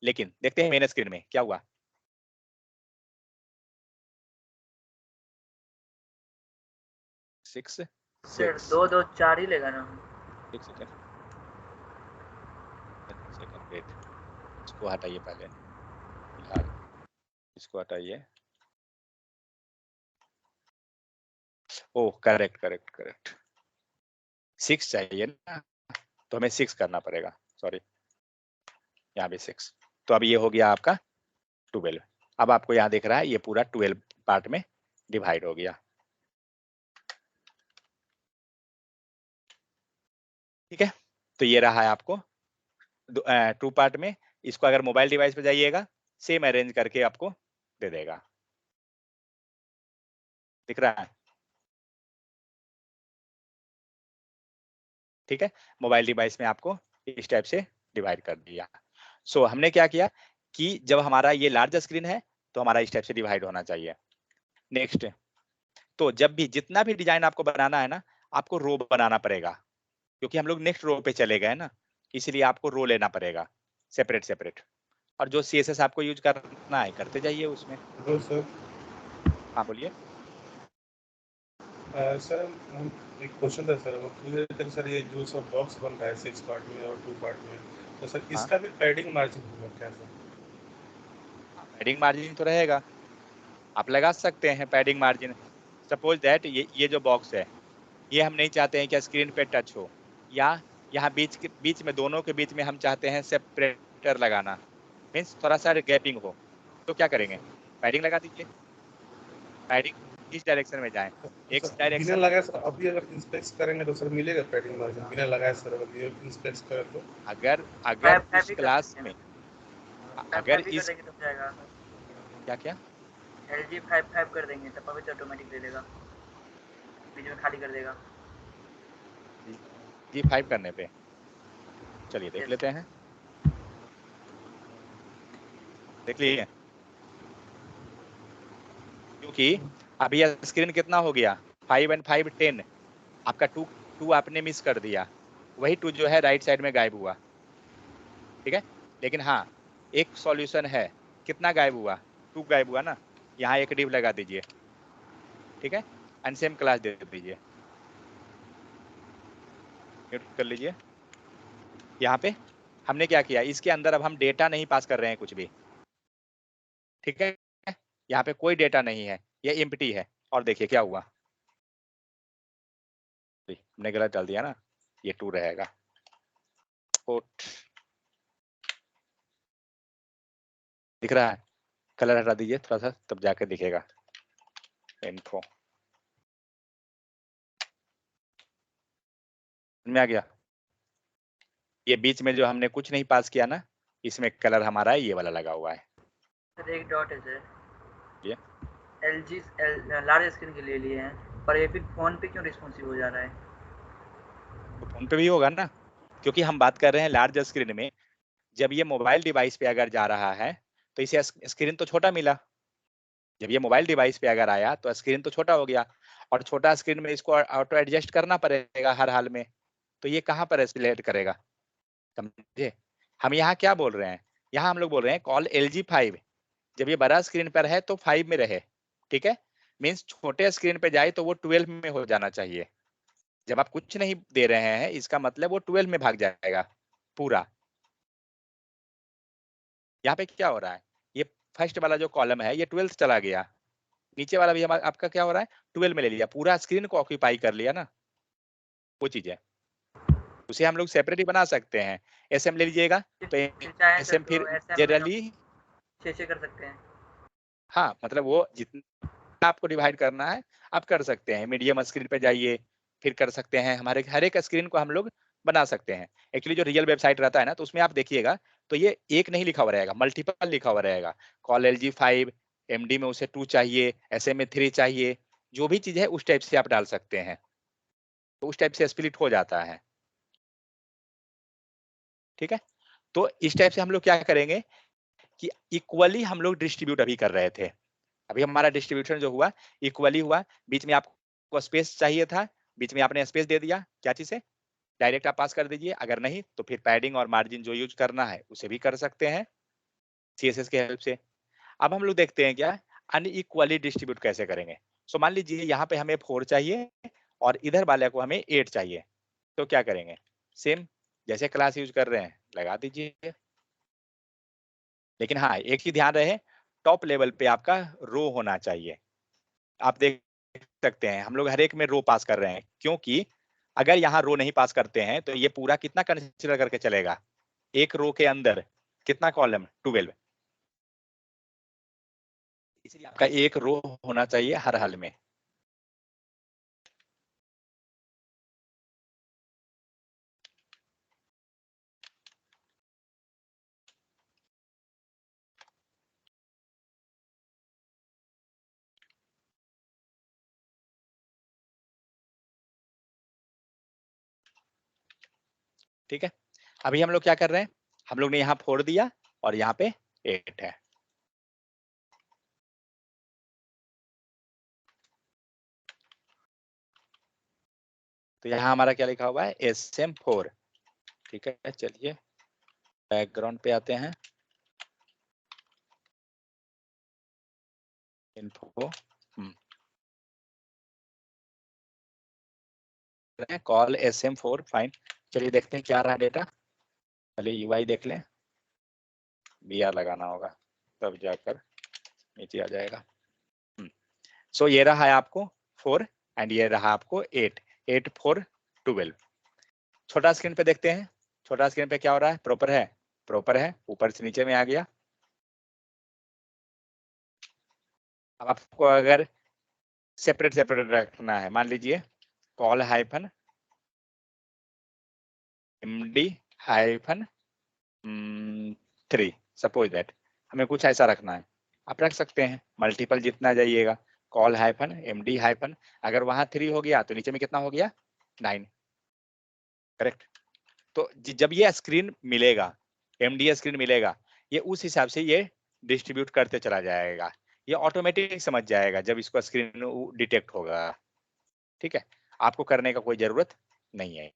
लेकिन देखते हैं मेन स्क्रीन में क्या हुआ, 6 सर 6 2-2-4 ही लेगा ना? 6 सेकंड, सेकंड वेट, इसको हटाइए पहले फिलहाल, इसको हटाइए। ओह करेक्ट करेक्ट करेक्ट, 6 चाहिए ना, तो हमें 6 करना पड़ेगा, सॉरी, यहाँ भी 6, तो अब ये हो गया आपका 12। अब आपको यहाँ दिख रहा है ये पूरा 12 पार्ट में डिवाइड हो गया। ठीक है, तो ये रहा है आपको 2 पार्ट में। इसको अगर मोबाइल डिवाइस पे जाइएगा, सेम अरेंज करके आपको दे देगा। दिख रहा है? ठीक है, मोबाइल डिवाइस में आपको इस टाइप से डिवाइड कर दिया। सो हमने क्या किया कि जब हमारा ये लार्ज स्क्रीन है तो हमारा इस टाइप से डिवाइड होना चाहिए। नेक्स्ट, तो जब भी जितना भी डिजाइन आपको बनाना है ना, आपको रो बनाना पड़ेगा, क्योंकि हम लोग नेक्स्ट रो पे चले गए ना, इसलिए आपको रो लेना पड़ेगा सेपरेट सेपरेट। और जो सीएसएस आपको यूज करना है करते जाइए उसमें। Hello sir. हाँ बोलिए। सर एक क्वेश्चन था सर, वो क्लियर करें सर, ये जो सब बॉक्स बन रहा है 6 पार्ट में और 2 पार्ट में, तो सर हाँ, इसका भी पैडिंग मार्जिन होगा क्या सर? पैडिंग मार्जिन तो रहेगा, आप लगा सकते हैं पैडिंग मार्जिन। सपोज दैट ये जो बॉक्स है, ये हम नहीं चाहते हैं कि स्क्रीन पे टच हो, या यहाँ बीच में दोनों के बीच में हम चाहते हैं सेपरेटर लगाना, मीन्स थोड़ा सा गैपिंग हो, तो क्या करेंगे? पैडिंग लगा दीजिए। पैडिंग इस डायरेक्शन में जाए, एक्स सर बिना डायरेक्शन। लगाए सर अभी अगर इंस्पेक्ट करेंगे तो सर मिलेगा पैडिंग मार्जिन बिना लगाए सर, अगर ये इंस्पेक्ट करें तो? अगर अगर फाइव फाइव उस भी कर क्लास देंगे में ना, फाइव अगर फाइव भी कर इस देंगे तो जाएगा। क्या क्या LG 5 कर देंगे तब भी तो ऑटोमेटिक ले लेगा, बीच में खाली कर देगा। G5 करने पे चलिए देख यस। लेते हैं। देख लीजिए, क्योंकि अभी यह स्क्रीन कितना हो गया, 5 and 5 10, आपका 2 2 आपने मिस कर दिया, वही 2 जो है राइट साइड में गायब हुआ। ठीक है, लेकिन हाँ एक सॉल्यूशन है। कितना गायब हुआ? 2 गायब हुआ ना, यहाँ एक डिव लगा दीजिए। ठीक है, अनसेम क्लास दे दीजिए, म्यूट कर लीजिए। यहाँ पे हमने क्या किया, इसके अंदर अब हम डेटा नहीं पास कर रहे हैं कुछ भी। ठीक है, यहाँ पे कोई डेटा नहीं है, ये एम्प्टी है। और देखिए क्या हुआ, हमने गलत डाल दिया ना, ये 2 रहेगा। दिख रहा है? कलर हटा दीजिए थोड़ा सा, तब जाके दिखेगा इन्फो में आ गया। ये बीच में जो हमने कुछ नहीं पास किया ना, इसमें कलर हमारा ये वाला लगा हुआ है। सर एक डॉट है सर, ये LG लार्ज स्क्रीन के लिए लिए हैं, पर ये फिर फोन पे क्यों रिस्पॉन्सिव हो जा रहा है? तो फोन पे भी होगा ना, क्योंकि हम बात कर रहे हैं लार्ज स्क्रीन में। जब ये मोबाइल डिवाइस पे अगर जा रहा है तो इसे स्क्रीन तो छोटा मिला। जब ये मोबाइल डिवाइस पे अगर आया तो स्क्रीन तो छोटा हो गया, और छोटा स्क्रीन में इसको ऑटो एडजस्ट करना पड़ेगा हर हाल में। तो ये कहाँ पर एस्केलेट करेगा, समझे? हम यहाँ क्या बोल रहे हैं, यहाँ हम लोग बोल रहे हैं कॉल LG5। जब ये बड़ा स्क्रीन पर है तो 5 में रहे। ठीक है, मीन्स छोटे स्क्रीन पे जाए तो वो 12 में हो जाना चाहिए। जब आप कुछ नहीं दे रहे हैं, इसका मतलब वो 12 में भाग जाएगा पूरा। यहाँ पे क्या हो रहा है, ये फर्स्ट वाला जो कॉलम है ये 12 चला गया, नीचे वाला भी हमारा आपका क्या हो रहा है, 12 में ले लिया, पूरा स्क्रीन को ऑक्यूपाई कर लिया ना, वो चीज है। उसे हम लोग सेपरेट ही बना सकते हैं। SM ले लीजिएगा तो फिर चाहें सर SM तो फिर SM में जनरली, 6 कर सकते हैं। हाँ मतलब वो जितना आपको डिवाइड करना है आप कर सकते हैं। मीडियम स्क्रीन पे जाइए, फिर कर सकते हैं। हमारे हर एक स्क्रीन को हम लोग बना सकते हैं। एक्चुअली जो रियल वेबसाइट रहता है ना, तो उसमें आप देखिएगा तो ये एक नहीं लिखा हुआ रहेगा, मल्टीपल लिखा हुआ रहेगा। कॉल LG5, MD में उसे 2 चाहिए, SM में 3 चाहिए, जो भी चीज है उस टाइप से आप डाल सकते हैं, तो उस टाइप से स्प्लिट हो जाता है। ठीक है, तो इस टाइप से हम लोग क्या करेंगे कि इक्वली हम लोग डिस्ट्रीब्यूट अभी कर रहे थे। अभी हमारा डिस्ट्रीब्यूशन जो हुआ इक्वली हुआ। बीच में आपको स्पेस चाहिए था, बीच में आपने स्पेस दे दिया, क्या चीज है, डायरेक्ट आप पास कर दीजिए। अगर नहीं तो फिर पैडिंग और मार्जिन जो यूज करना है उसे भी कर सकते हैं CSS के हेल्प से। अब हम लोग देखते हैं क्या अनइक्वली डिस्ट्रीब्यूट कैसे करेंगे। सो मान लीजिए यहाँ पे हमें 4 चाहिए और इधर वाले को हमें 8 चाहिए, तो क्या करेंगे, सेम जैसे क्लास यूज कर रहे हैं लगा दीजिए। लेकिन हाँ एक ही ध्यान रहे, टॉप लेवल पे आपका रो होना चाहिए। आप देख सकते हैं हम लोग हर एक में रो पास कर रहे हैं, क्योंकि अगर यहाँ रो नहीं पास करते हैं तो ये पूरा कितना कंसीडर करके चलेगा, एक रो के अंदर कितना कॉलम, 12। इसलिए आपका एक रो होना चाहिए हर हाल में। ठीक है, अभी हम लोग क्या कर रहे हैं, हम लोग ने यहाँ 4 दिया और यहाँ पे 8 है। तो यहाँ हमारा क्या लिखा हुआ है, SM4। ठीक है, चलिए बैकग्राउंड पे आते हैं, इन्फो कॉल SM4 फाइन। चलिए देखते हैं क्या रहा डेटा, पहले UI देख लें, BR लगाना होगा तब जाकर नीचे आ जाएगा। सो ये रहा है आपको 4 एंड ये रहा आपको 8, 8 4 12। छोटा स्क्रीन पे देखते हैं, छोटा स्क्रीन पे क्या हो रहा है, प्रॉपर है, प्रॉपर है, ऊपर से नीचे में आ गया। अब आपको अगर सेपरेट सेपरेट रखना है, मान लीजिए call hyphen MD hyphen 3, suppose that हमें कुछ ऐसा रखना है, आप रख सकते हैं, मल्टीपल जितना जाइएगा, कॉल हाइफन MD हाइफन, अगर वहां 3 हो गया तो नीचे में कितना हो गया, 9, करेक्ट। तो जब ये स्क्रीन मिलेगा, MD स्क्रीन मिलेगा, ये उस हिसाब से ये डिस्ट्रीब्यूट करते चला जाएगा, ये ऑटोमेटिक समझ जाएगा जब इसको स्क्रीन डिटेक्ट होगा। ठीक है, आपको करने का कोई जरूरत नहीं है।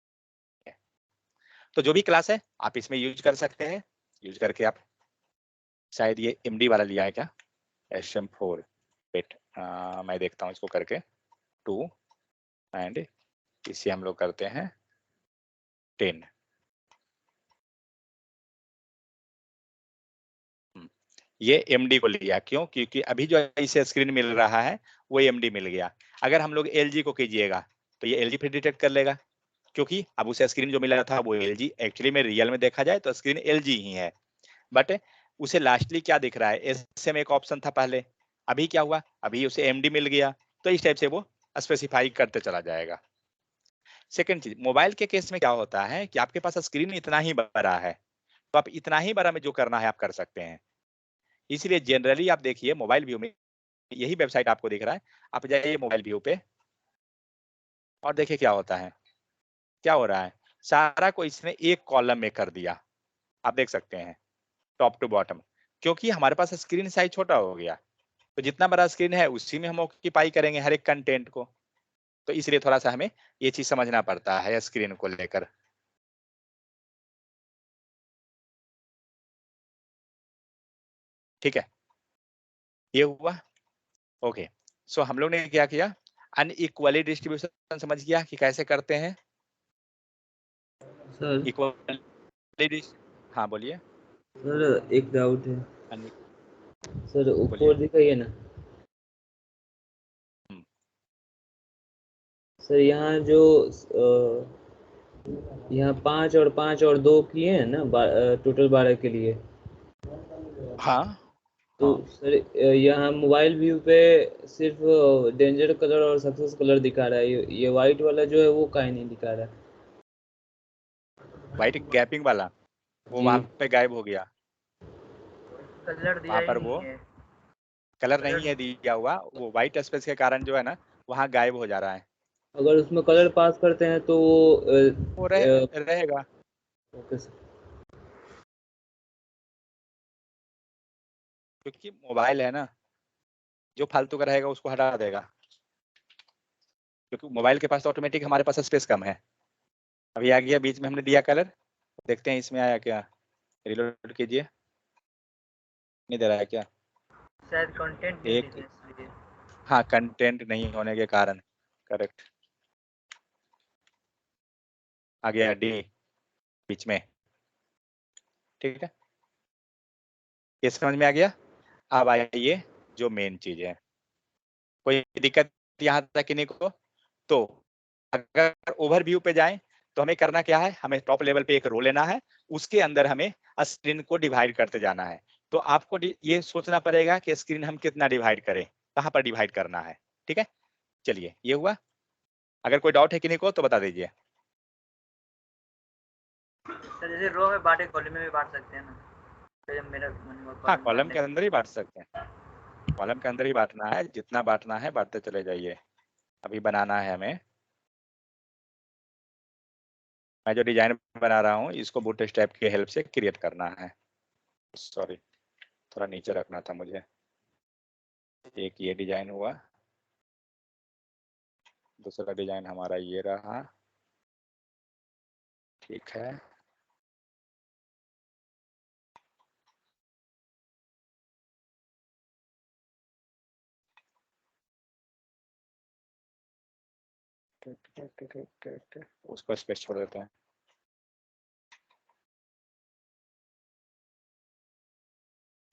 तो जो भी क्लास है आप इसमें यूज कर सकते हैं, यूज करके आप, शायद ये MD वाला लिया है क्या, SM4, वेट मैं देखता हूँ इसको करके, 2 एंड इसे हम लोग करते हैं 10। ये MD को लिया, क्यों, क्योंकि अभी जो इसे स्क्रीन मिल रहा है वो MD मिल गया। अगर हम लोग LG को कीजिएगा तो ये LG फिर डिटेक्ट कर लेगा, क्योंकि अब उसे स्क्रीन जो मिला था वो LG, एक्चुअली में रियल में देखा जाए तो स्क्रीन LG ही है, बट उसे लास्टली क्या दिख रहा है, SM एक ऑप्शन था पहले, अभी क्या हुआ, अभी उसे MD मिल गया, तो इस टाइप से वो स्पेसिफाई करते चला जाएगा। सेकंड चीज, मोबाइल के केस में क्या होता है कि आपके पास स्क्रीन इतना ही बड़ा है, तो आप इतना ही बड़ा में जो करना है आप कर सकते हैं। इसलिए जनरली आप देखिए मोबाइल व्यू में यही वेबसाइट आपको दिख रहा है, आप जाइए मोबाइल व्यू पे और देखिए क्या होता है, क्या हो रहा है, सारा को इसने एक कॉलम में कर दिया, आप देख सकते हैं टॉप टू बॉटम, क्योंकि हमारे पास स्क्रीन साइज छोटा हो गया, तो जितना बड़ा स्क्रीन है उसी में हम ऑक्यूपाई करेंगे हर एक कंटेंट को, तो इसलिए थोड़ा सा हमें ये चीज समझना पड़ता है स्क्रीन को लेकर। ठीक है, ये हुआ, ओके। सो हम लोग ने क्या किया, अनइक्वली डिस्ट्रीब्यूशन समझ गया कि कैसे करते हैं, सर इक्वली, हाँ बोलिए, सर एक डाउट है अन- सर, बोलिए। ऊपर दिखाइए ना सर, यहाँ जो यहाँ 5 और 5 और 2 किए हैं ना, टोटल 12 के लिए, हाँ तो हाँ, सर यहाँ मोबाइल व्यू पे सिर्फ डेंजर कलर और सक्सेस कलर दिखा रहा है, ये वाइट वाला जो है वो काहे नहीं दिखा रहा है? व्हाइट गैपिंग वाला वो जी, वहां पे गायब हो गया, कलर दिया वहां ही पर नहीं वो है। कलर कलर नहीं है दिया हुआ, वो व्हाइट स्पेस के कारण जो है ना वहां गायब हो जा रहा है, अगर उसमें कलर पास करते हैं तो वो वो रहेगा, ओके सर। क्योंकि मोबाइल है ना, जो फालतू का रहेगा उसको हटा देगा, क्योंकि मोबाइल के पास तो ऑटोमेटिक हमारे पास स्पेस कम है। अभी आ गया बीच में हमने दिया कलर, देखते हैं इसमें आया क्या, रिलोड कीजिए, नहीं दे रहा है क्या, शायद कंटेंट नहीं एक, लिखे इसलिए। हाँ कंटेंट नहीं होने के कारण, करेक्ट, आ गया D बीच में, ठीक है, ये समझ में आ गया। अब आइए जो मेन चीज है, कोई दिक्कत यहाँ तक नहीं को, तो अगर ओवरव्यू पे जाएं तो हमें करना क्या है, हमें टॉप लेवल पे एक रो लेना है, उसके अंदर हमें स्क्रीन को डिवाइड करते जाना है। तो आपको ये सोचना पड़ेगा कि स्क्रीन हम कितना डिवाइड करें, कहाँ पर डिवाइड करना है। ठीक है, चलिए ये हुआ, अगर कोई डाउट है किन्हीं को तो बता दीजिए। सर जैसे रो में बांटे, कॉलम में भी बांट सकते हैं ना, तो जब मेरा मन हुआ हाँ कॉलम कॉलम बांटने के अंदर ही बांट सकते हैं, कॉलम के अंदर ही बांटना है, जितना बांटना है बांटते चले जाइए। अभी बनाना है हमें मैं जो डिजाइन बना रहा हूँ इसको बूटस्ट्रैप की हेल्प से क्रिएट करना है। सॉरी, थोड़ा नीचे रखना था मुझे। एक ये डिजाइन हुआ, दूसरा डिजाइन हमारा ये रहा, ठीक है। उसको स्पेस छोड़ देते हैं।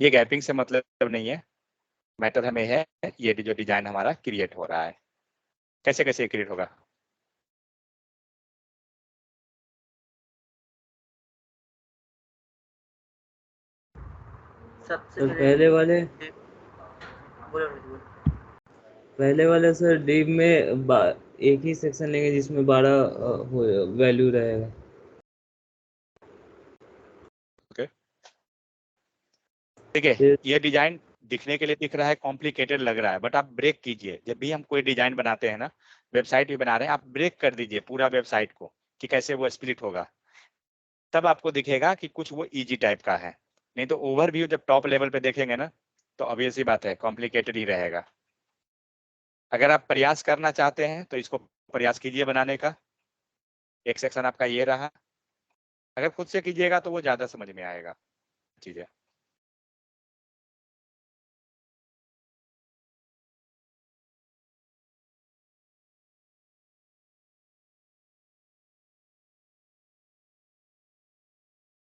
ये गैपिंग से मतलब नहीं है, मैटर हमें है ये जो डिजाइन हमारा क्रिएट हो रहा है, कैसे कैसे क्रिएट होगा। सबसे सर पहले वाले बोलो बोलो। पहले वाले सर डिव में एक ही सेक्शन लेंगे जिसमें 12 वैल्यू रहेगा। ठीक है, ये डिजाइन दिखने के लिए दिख रहा है कॉम्प्लिकेटेड लग रहा है, बट आप ब्रेक कीजिए। जब भी हम कोई डिजाइन बनाते हैं ना, वेबसाइट भी बना रहे हैं, आप ब्रेक कर दीजिए पूरा वेबसाइट को कि कैसे वो स्प्लिट होगा, तब आपको दिखेगा कि कुछ वो इजी टाइप का है। नहीं तो ओवरव्यू जब टॉप लेवल पे देखेंगे ना, तो ऑब्वियस ही बात है कॉम्प्लिकेटेड ही रहेगा। अगर आप प्रयास करना चाहते हैं तो इसको प्रयास कीजिए बनाने का। एक सेक्शन आपका ये रहा, अगर खुद से कीजिएगा तो वो ज्यादा समझ में आएगा चीजें।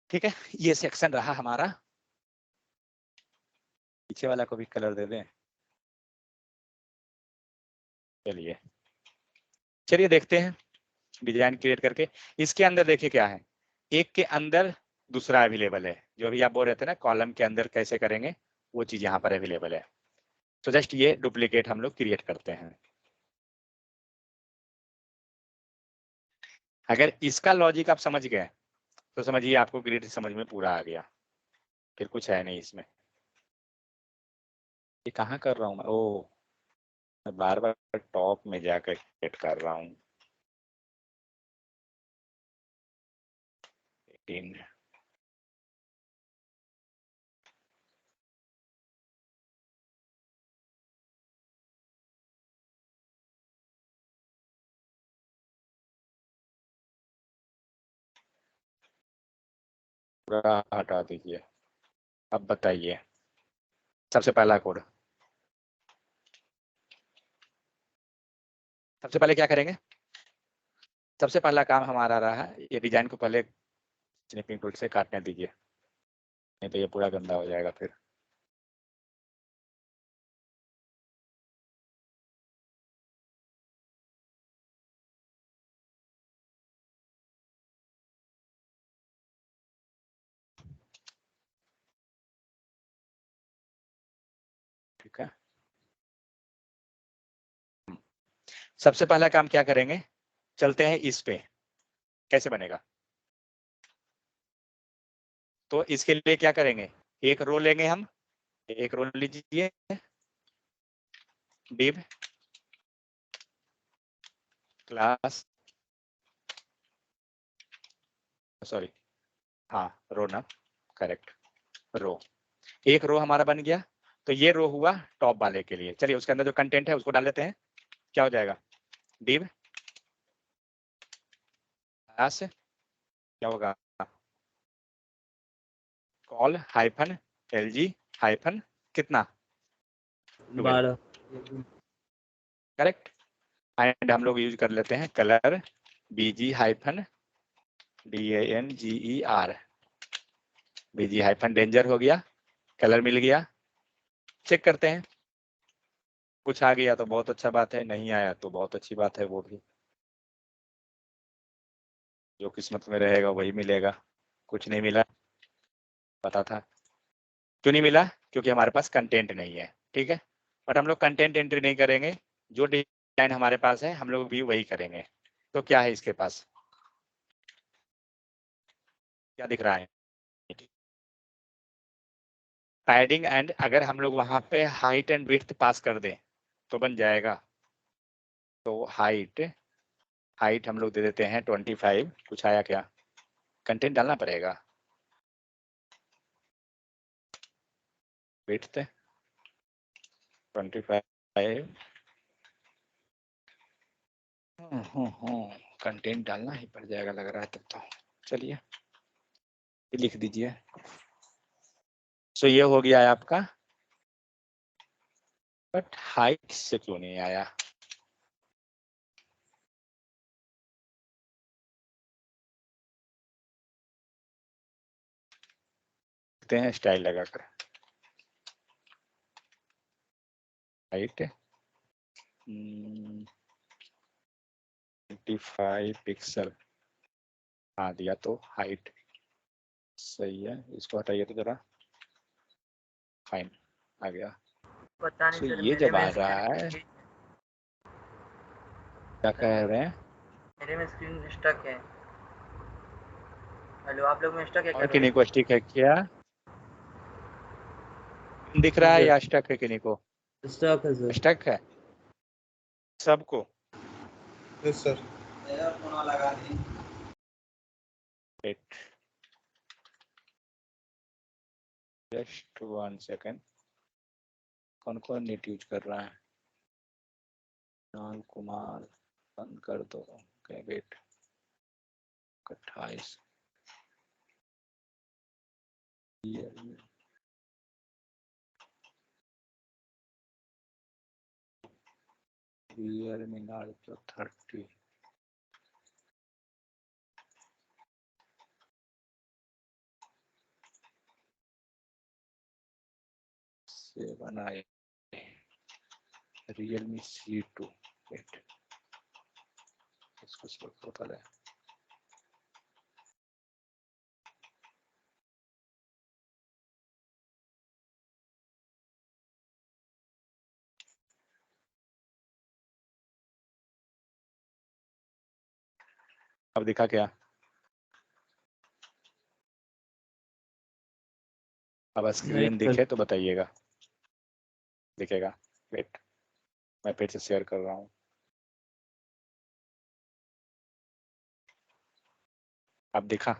ठीक है, ये सेक्शन रहा हमारा। पीछे वाला को भी कलर दे दें। चलिए चलिए देखते हैं डिजाइन क्रिएट करके। इसके अंदर देखिए क्या है, एक के अंदर दूसरा अवेलेबल है। जो भी आप बोल रहे थे ना कॉलम के अंदर कैसे करेंगे, वो चीज यहाँ पर अवेलेबल है। तो जस्ट ये डुप्लीकेट हम लोग क्रिएट करते हैं। अगर इसका लॉजिक आप समझ गए तो समझिए आपको ग्रिड समझ में पूरा आ गया, फिर कुछ है नहीं इसमें। ये कहाँ कर रहा हूँ मैं, ओ मैं बार बार टॉप में जाकर क्रिएट कर रहा हूँ। 18 पूरा हटा दीजिए। अब बताइए सबसे पहला कोड, सबसे पहले क्या करेंगे। सबसे पहला काम हमारा रहा ये डिजाइन को पहले स्निपिंग टूल से काटने दीजिए, नहीं तो ये पूरा गंदा हो जाएगा फिर। ठीक है, सबसे पहला काम क्या करेंगे, चलते हैं इस पे कैसे बनेगा। तो इसके लिए क्या करेंगे, एक रो लेंगे हम, एक रो लीजिए, div क्लास, सॉरी हाँ रो ना, करेक्ट रो। एक रो हमारा बन गया। तो ये रो हुआ टॉप वाले के लिए। चलिए उसके अंदर जो कंटेंट है उसको डाल देते हैं। क्या हो जाएगा, div क्लास, क्या होगा, कॉल हाइफन lg हाइफन कितना 12, 12 करेक्ट। एंड हम लोग यूज कर लेते हैं colour bg hyphen danger, bg hyphen danger हो गया, कलर मिल गया। चेक करते हैं, कुछ आ गया तो बहुत अच्छा बात है, नहीं आया तो बहुत अच्छी बात है। वो भी जो किस्मत में रहेगा वही मिलेगा। कुछ नहीं मिला, पता था क्यों नहीं मिला, क्योंकि हमारे पास कंटेंट नहीं है। ठीक है, बट हम लोग कंटेंट एंट्री नहीं करेंगे, जो डिजाइन हमारे पास है हम लोग भी वही करेंगे। तो क्या है इसके पास, क्या दिख रहा है, पैडिंग एंड, अगर हम लोग वहां पे हाइट एंड विड्थ पास कर दें तो बन जाएगा। तो हाइट हाइट हम लोग दे देते हैं 25। कुछ आया क्या? कंटेंट डालना पड़ेगा। विड्थ 25। कंटेंट डालना ही पड़ जाएगा लग रहा है तब तो। चलिए ये लिख दीजिए। सो ये हो गया है आपका, बट हाइट से क्यों नहीं आया? देखते हैं स्टाइल लगाकर। Height 25 pixel. हाँ दिया तो हाइट सही है। इसको हटाइए तो जरा। फाइन आ गया। पता नहीं तो सर, ये मेरे जब आ में रहा है, क्या कह रहे हैं? मेरे में स्क्रीन स्टक है। हेलो, आप लोग में स्टक है क्या और भाई? किन्हीं को स्टिक है क्या? दिख रहा है या स्टक है किन्हीं को? स्टॉक है सर। स्टक है सबको? Yes sir. Just 1 second. कौन कौन नेट यूज कर रहा है? नाल कुमार बंद कर दो। Okay wait. 28 Realme Narzo 30। बनाए Realme C2। वेट इसको सिलेक्ट करो पहले। अब दिखा क्या? अब स्क्रीन दिखे तो बताइएगा। दिखेगा? वेट मैं फिर से शेयर कर रहा हूँ। अब दिखा?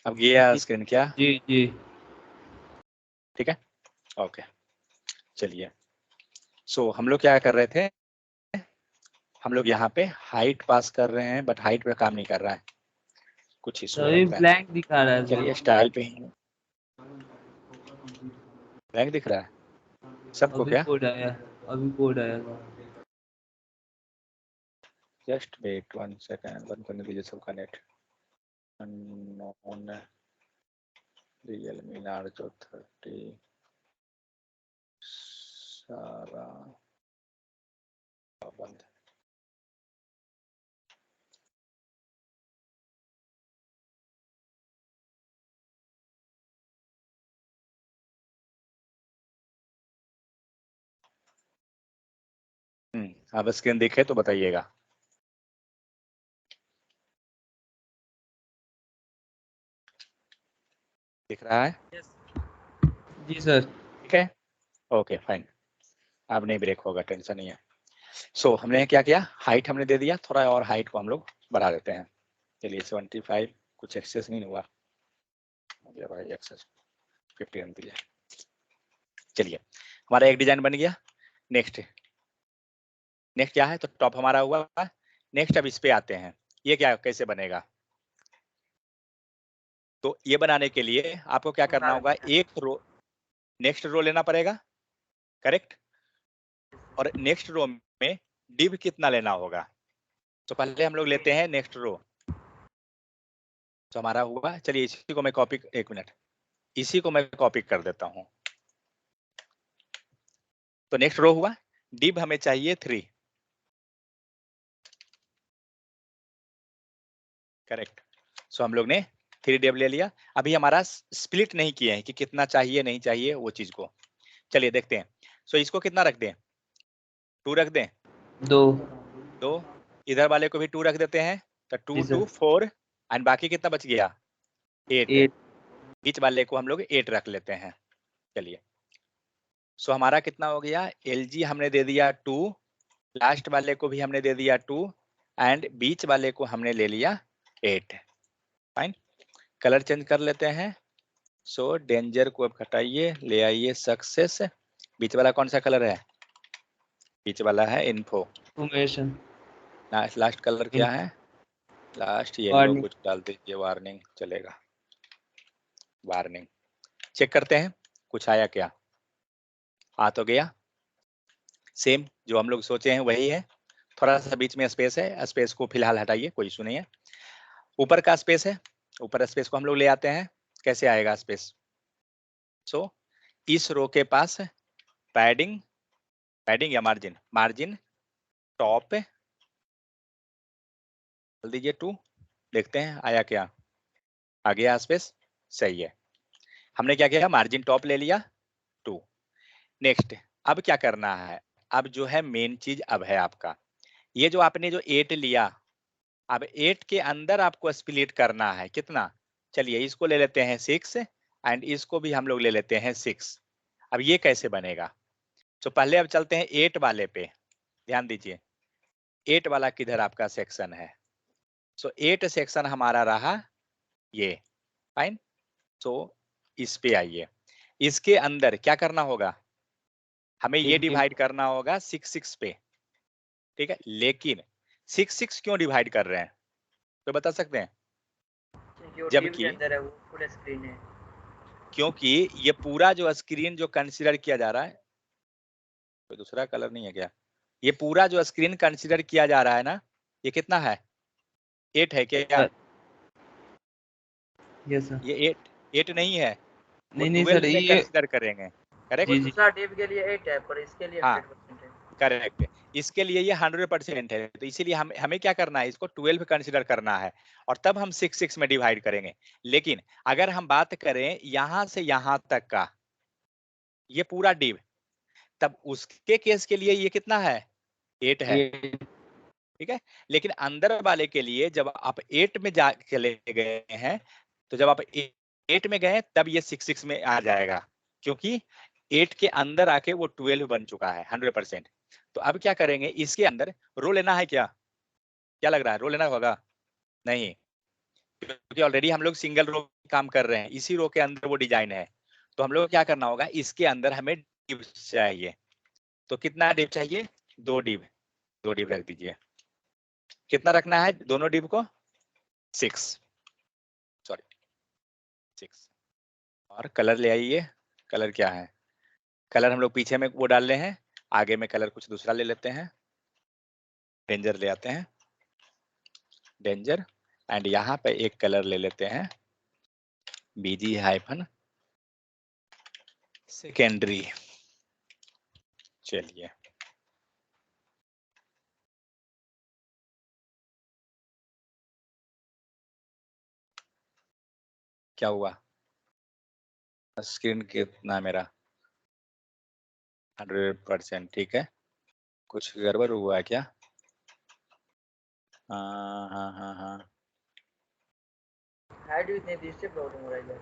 अब गया स्क्रीन क्या? जी जी ठीक है ओके। चलिए सो हम लोग क्या कर रहे थे? हम लोग यहाँ पे हाइट पास कर रहे हैं, बट हाइट पे काम नहीं कर रहा है, कुछ इशू अभी लगता है। ब्लैंक दिखा रहा है सर। चलिए स्टाइल पे ही ब्लैंक दिख रहा है सबको अभी क्या? कोड आया, अभी कोड आया सर। Just wait 1 second. बंद करने दीजिए सबका नेट। अननोन Realme Narzo 30 सारा बंद। अब स्क्रीन दिखे तो बताइएगा। दिख रहा है? जी सर। ठीक है ओके फाइन। अब नहीं ब्रेक होगा, टेंशन नहीं है। सो हमने क्या किया? हाइट हमने दे दिया, थोड़ा और हाइट को हम लोग बढ़ा देते हैं। चलिए 75। कुछ एक्सेस नहीं हुआ भाई, एक्सेस 50 रन दिया। चलिए हमारा एक डिजाइन बन गया। नेक्स्ट नेक्स्ट क्या है? तो टॉप हमारा हुआ। नेक्स्ट अब इस पे आते हैं। ये क्या कैसे बनेगा? तो ये बनाने के लिए आपको क्या करना होगा? एक रो, नेक्स्ट रो लेना पड़ेगा, करेक्ट? और नेक्स्ट रो में डिव कितना लेना होगा? तो पहले हम लोग लेते हैं नेक्स्ट रो। तो हमारा हुआ, चलिए इसी को मैं कॉपी, एक मिनट, इसी को मैं कॉपी कर देता हूं। तो नेक्स्ट रो हुआ, डिव हमें चाहिए 3, करेक्ट? सो हम लोग ने 3 डिव ले लिया। अभी हमारा स्प्लिट नहीं किए हैं कि कितना चाहिए नहीं चाहिए वो चीज को। चलिए देखते हैं। सो इसको कितना रख दें? 2 रख दें? 2 इधर वाले को भी 2 रख देते हैं। तो 2 2 4 एंड बाकी कितना बच गया? 8। बीच वाले को हम लोग 8 रख लेते हैं। चलिए, सो हमारा कितना हो गया, LG हमने दे दिया 2, लास्ट वाले को भी हमने दे दिया 2 एंड बीच वाले को हमने ले लिया 8। फाइन, कलर चेंज कर लेते हैं। सो डेंजर को अब हटाइए, ले आइए सक्सेस। बीच वाला कौन सा कलर है, बीच वाला है इन्फो। इन्फॉर्मेशन लास्ट कलर क्या है, लास्ट येलो वार्निंग। कुछ डाल दीजिए, वार्निंग चलेगा, वार्निंग। चेक करते हैं कुछ आया क्या, आ तो गया, सेम जो हम लोग सोचे हैं वही है, थोड़ा सा बीच में स्पेस है, स्पेस को फिलहाल हटाइए, कोई इशू नहीं है। ऊपर का स्पेस है, ऊपर स्पेस को हम लोग ले आते हैं, कैसे आएगा स्पेस। सो इस रो के पास पैडिंग, पैडिंग या मार्जिन, मार्जिन टॉप डाल दीजिए 2, देखते हैं आया क्या, आ गया स्पेस, सही है। हमने क्या किया, मार्जिन टॉप ले लिया 2। नेक्स्ट, अब क्या करना है, अब जो है मेन चीज अब है आपका, ये जो आपने जो 8 लिया, अब 8 के अंदर आपको स्प्लिट करना है कितना, चलिए इसको ले लेते हैं 6 एंड इसको भी हम लोग ले लेते हैं 6। अब ये कैसे बनेगा, तो पहले अब चलते हैं 8 वाले पे, ध्यान दीजिए 8 वाला किधर आपका सेक्शन है, सो 8 सेक्शन हमारा रहा ये। फाइन, सो इस पे आइए, इसके अंदर क्या करना होगा, हमें ये डिवाइड करना होगा 6 पे, ठीक है। लेकिन 6 क्यों डिवाइड कर रहे हैं, तो बता सकते हैं, जो टीम के जबकि अंदर है वो फुल स्क्रीन है। क्योंकि ये पूरा जो स्क्रीन जो कंसीडर किया जा रहा है, कोई दूसरा कलर नहीं है क्या, ये पूरा जो स्क्रीन कंसीडर किया जा रहा है ना, ये कितना है, 8 है क्या, यस सर। ये 8 नहीं है, वो नहीं सर 12 में ये कंसीडर करेंगे, वो करेक्ट। जी दूसरा टीम के लिए 8 है पर इसके लिए हाँ 100% है। करेक्ट, इसके लिए ये 100% है, तो इसीलिए हमें क्या करना है, इसको 12 कंसीडर करना है और तब हम 6 में डिवाइड करेंगे। लेकिन अगर हम बात करें यहां से यहां तक का, ये पूरा डिव, तब उसके केस के लिए ये कितना है, 8 है, ये ठीक है। लेकिन अंदर वाले के लिए जब आप 8 में जा चले गए हैं, तो जब आप 8 में गए तब ये 6 में आ जाएगा, क्योंकि 8 के अंदर आके वो 12 बन चुका है 100%। तो अब क्या करेंगे, इसके अंदर रो लेना है क्या, क्या लग रहा है, रो लेना होगा, नहीं, क्योंकि ऑलरेडी हम लोग सिंगल रो काम कर रहे हैं, इसी रो के अंदर वो डिजाइन है। तो हम लोग क्या करना होगा, इसके अंदर हमें डिव चाहिए, तो कितना डिव चाहिए, 2 डिव, 2 डिव रख दीजिए। कितना रखना है दोनों डिव को, 6, सॉरी 6। और कलर ले आइए, कलर क्या है, कलर हम लोग पीछे में वो डाल रहे हैं, आगे में कलर कुछ दूसरा ले लेते हैं, डेंजर ले आते हैं, डेंजर एंड यहाँ पे एक कलर ले लेते हैं BG- सेकेंडरी। चलिए क्या हुआ, स्क्रीन कितना मेरा 100%, ठीक है, कुछ गड़बड़ हुआ है क्या, हाँ हाँ हाँ हाँ, हाइट भी इतनी इससे प्रॉब्लम हो रहा है।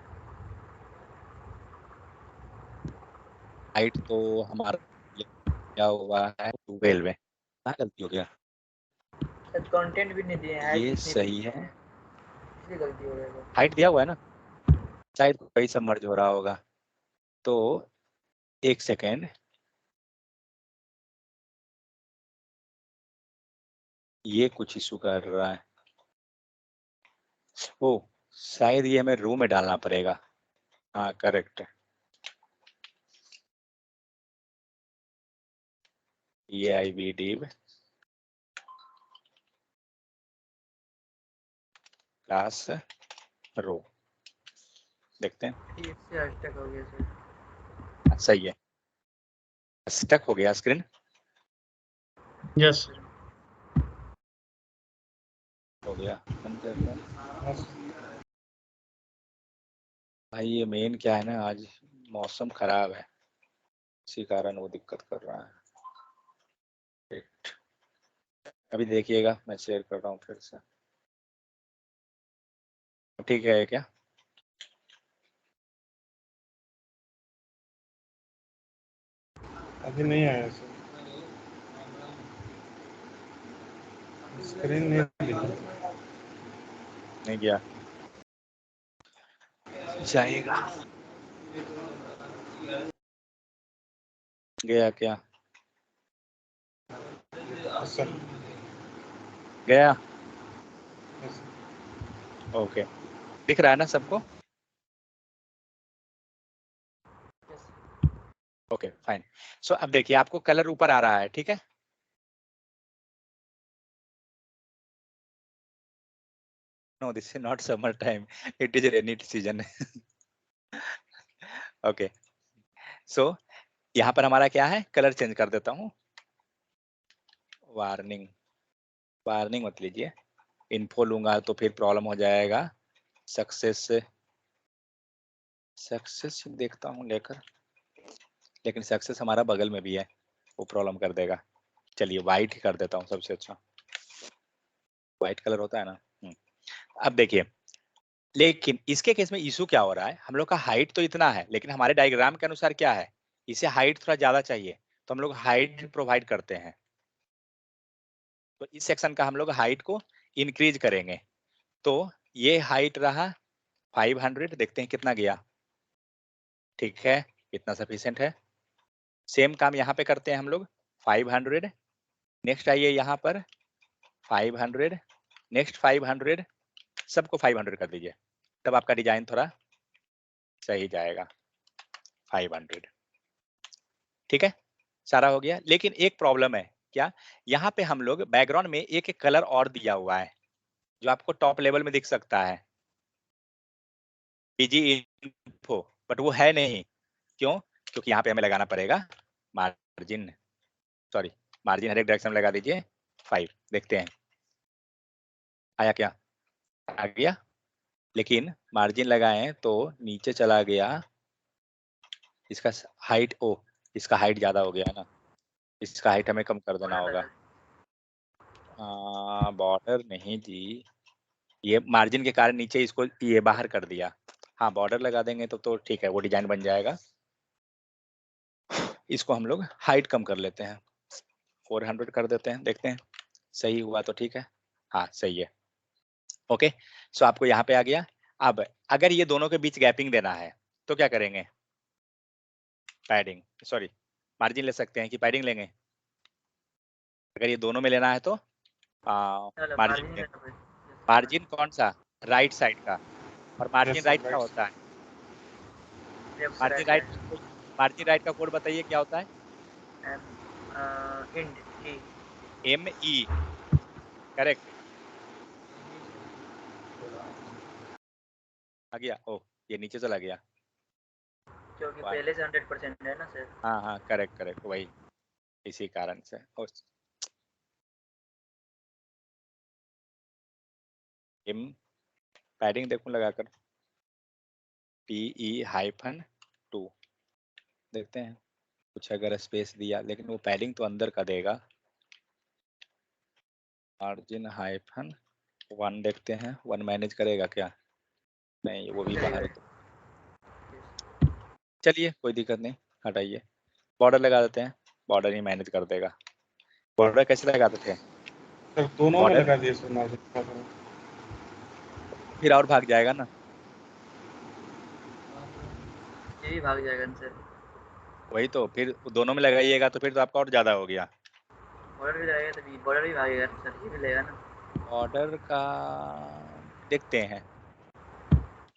हाइट तो हमारा क्या हुआ है 12 में, क्या गलती हो गया, शायद कंटेंट भी नहीं दिए हैं, हाइट ये इतनी सही है, इसलिए गलती हो रही है। हाइट दिया हुआ है ना, शायद कहीं सब मर्ज हो रहा होगा, तो एक सेकेंड, ये कुछ इशू कर रहा है, ओ शायद ये हमें रो में डालना पड़ेगा, हाँ करेक्ट है, ये IB div क्लास रो, देखते हैं, इससे hashtag हो गया सर। सही है, स्टक हो गया स्क्रीन, यस हो गया बंद करते हैं। भाई ये मेन क्या है ना, आज मौसम खराब है, इसी कारण वो दिक्कत कर रहा है। अभी देखिएगा मैं शेयर कर रहा हूँ फिर से, ठीक है क्या, अभी नहीं आया सर, स्क्रीन नहीं दिखा। नहीं गया, जाएगा। गया क्या? सर गया। ओके, दिख रहा है ना सबको? Okay fine. सो अब देखिए आपको कलर ऊपर आ रहा है, ठीक है। No this is not summer time, it is rainy season. Okay, so यहाँ पर हमारा क्या है, कलर चेंज कर देता हूँ। वार्निंग, वार्निंग मत लीजिए, इन्फो लूंगा तो फिर प्रॉब्लम हो जाएगा। सक्सेस, सक्सेस देखता हूँ लेकर, लेकिन सक्सेस हमारा बगल में भी है, वो प्रॉब्लम कर देगा। चलिए वाइट ही कर देता हूँ, सबसे अच्छा वाइट कलर होता है ना। अब देखिए, लेकिन इसके केस में इशू क्या हो रहा है, हम लोग का हाइट तो इतना है, लेकिन हमारे डायग्राम के अनुसार क्या है, इसे हाइट थोड़ा ज्यादा चाहिए, तो हम लोग हाइट प्रोवाइड करते हैं। तो इस सेक्शन का हम लोग हाइट को इंक्रीज करेंगे। तो ये हाइट रहा 500, देखते हैं कितना गया। ठीक है, इतना सफिशिएंट है। सेम काम यहाँ पे करते हैं हम लोग, 500। नेक्स्ट आइए यहाँ पर 500, नेक्स्ट 500, सबको 500 कर दीजिए, तब आपका डिजाइन थोड़ा सही जाएगा। 500, ठीक है, सारा हो गया। लेकिन एक प्रॉब्लम है, क्या, यहाँ पे हम लोग बैकग्राउंड में एक एक कलर और दिया हुआ है, जो आपको टॉप लेवल में दिख सकता है, पीजी इन्फो, बट वो है नहीं। क्यों? क्योंकि यहाँ पे हमें लगाना पड़ेगा मार्जिन, सॉरी मार्जिन हर एक डायरेक्शन में लगा दीजिए 5, देखते हैं आया क्या, आ गया। लेकिन मार्जिन लगाएं तो नीचे चला गया, इसका हाइट, ओ इसका हाइट ज्यादा हो गया है ना, इसका हाइट हमें कम कर देना होगा। बॉर्डर नहीं जी, ये मार्जिन के कारण नीचे इसको ये बाहर कर दिया। हाँ बॉर्डर लगा देंगे तो ठीक है, वो डिजाइन बन जाएगा। इसको हम लोग हाइट कम कर लेते हैं, 400 कर देते हैं, देखते हैं सही हुआ तो ठीक है। हाँ सही है, ओके। सो आपको यहाँ पे आ गया। अब अगर ये दोनों के बीच गैपिंग देना है तो क्या करेंगे, पैडिंग, सॉरी मार्जिन ले सकते हैं कि पैडिंग लेंगे। अगर ये दोनों में लेना है तो मार्जिन मार्जिन लेंगे। लेना पड़ेगा। मार्जिन कौन सा, राइट साइड का, और मार्जिन यस सर, राइट क्या राइट। होता है, लेफ्ट से मार्जिन राइट राइट, जाएगा। मार्जिन राइट का कोड बताइए क्या होता है। इंड ई। ME, करेक्ट, आ गया। ओ ये नीचे चला गया, क्योंकि वाई, पहले से 100% है ना सर। हाँ हाँ करेक्ट करेक्ट, वही इसी कारण से। एम पैडिंग देखूं लगाकर, PE-2, देखते हैं कुछ अगर स्पेस दिया, लेकिन वो पैडिंग तो अंदर का देगा। मार्जिन-1 देखते हैं, 1 मैनेज करेगा क्या, नहीं वो भी बाहर है तो चलिए कोई दिक्कत नहीं, हटाइए। बॉर्डर लगा देते हैं, बॉर्डर ही मैनेज कर देगा। बॉर्डर कैसे लगाते थे, सर दोनों में बॉर्डर लगा दिए सर मार्जिन। फिर और भाग जाएगा ना, ये भी भाग जाएगा ना सर। वही तो, फिर दोनों में लगाइएगा तो फिर तो आपका और ज्यादा हो गया। बॉर्डर भी जाएगा तो बॉर्डर भी भागेगा ना सर, ये भी लेगा ना। बॉर्डर का देखते हैं,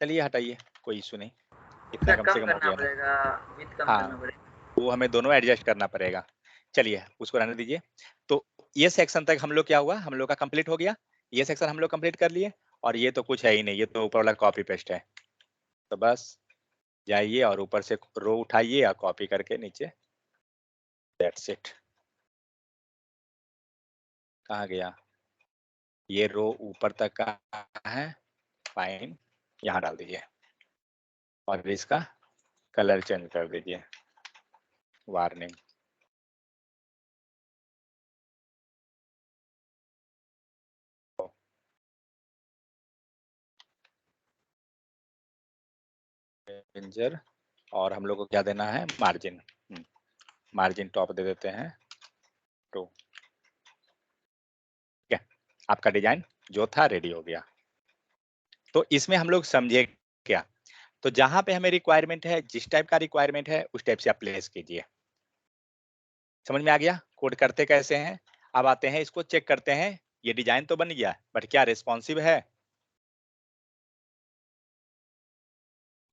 चलिए हटाइए, कोई इशू नहीं, इतना सर कम से कम कम हो करना गया ना। पड़ेगा, विथ कम हाँ करना पड़ेगा। वो हमें दोनों एडजस्ट करना पड़ेगा, चलिए उसको रहने दीजिए। तो ये सेक्शन तक हम लोग क्या हुआ, हम लोग का कंप्लीट हो गया, ये सेक्शन हम लोग कंप्लीट कर लिए। और ये तो कुछ है ही नहीं, ये तो ऊपर वाला कॉपी पेस्ट है, तो बस जाइए और ऊपर से रो उठाइए और कॉपी करके नीचे, दैट्स इट। कहाँ गया, ये रो ऊपर तक का है, फाइन, यहाँ डाल दीजिए और इसका कलर चेंज कर दीजिए, वार्निंग। रेंजर, और हम लोग को क्या देना है, मार्जिन। मार्जिन टॉप दे देते हैं 2। ठीक है, आपका डिजाइन जो था रेडी हो गया। तो इसमें हम लोग समझे क्या, तो जहां पे हमें रिक्वायरमेंट है, जिस टाइप का रिक्वायरमेंट है उस टाइप से आप प्लेस कीजिए। समझ में आ गया कोड करते कैसे हैं। अब आते हैं इसको चेक करते हैं, ये डिजाइन तो बन गया बट क्या रिस्पॉन्सिव है।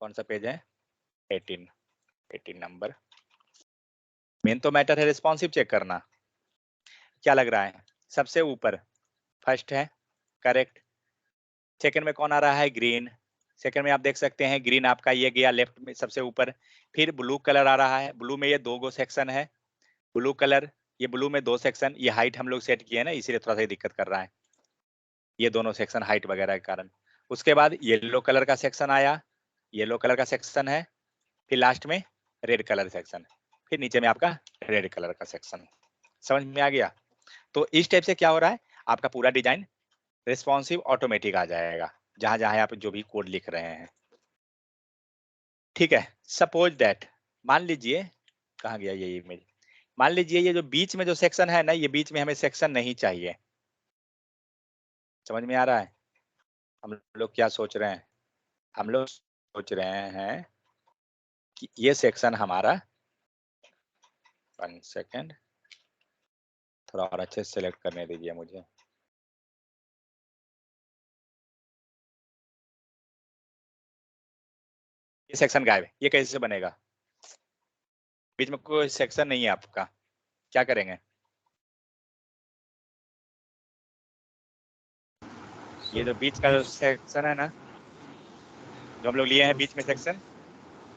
कौन सा पेज है, 18 नंबर। मेन तो मैटर है रिस्पॉन्सिव चेक करना। क्या लग रहा है, सबसे ऊपर फर्स्ट है, करेक्ट। सेकंड में कौन आ रहा है, ग्रीन। सेकंड में आप देख सकते हैं ग्रीन आपका ये गया लेफ्ट में सबसे ऊपर। फिर ब्लू कलर आ रहा है, ब्लू में ये 2 गो सेक्शन है, ब्लू कलर, ये ब्लू में 2 सेक्शन। ये हाइट हम लोग सेट किए ना, इसीलिए थोड़ा सा ये दिक्कत कर रहा है, ये दोनों सेक्शन हाइट वगैरह के कारण। उसके बाद येलो कलर का सेक्शन आया, येलो कलर का सेक्शन है। फिर लास्ट में रेड कलर सेक्शन, फिर नीचे में आपका रेड कलर का सेक्शन। समझ में आ गया। तो इस टाइप से क्या हो रहा है, आपका पूरा डिजाइन रिस्पॉन्सिव ऑटोमेटिक आ जाएगा जहां जहां आप जो भी कोड लिख रहे हैं। ठीक है, सपोज दैट, मान लीजिए, कहाँ गया ये इमेज, मान लीजिए ये जो बीच में जो सेक्शन है ना, ये बीच में हमें सेक्शन नहीं चाहिए। समझ में आ रहा है हम लोग क्या सोच रहे हैं, हम लोग सोच रहे हैं कि ये सेक्शन हमारा, 1 सेकेंड, थोड़ा और अच्छे से सेलेक्ट करने दीजिए मुझे। ये सेक्शन गायब है, ये कैसे बनेगा, बीच में कोई सेक्शन नहीं है आपका, क्या करेंगे। ये जो बीच का जो सेक्शन है ना, जो हम लोग लिए हैं बीच में सेक्शन,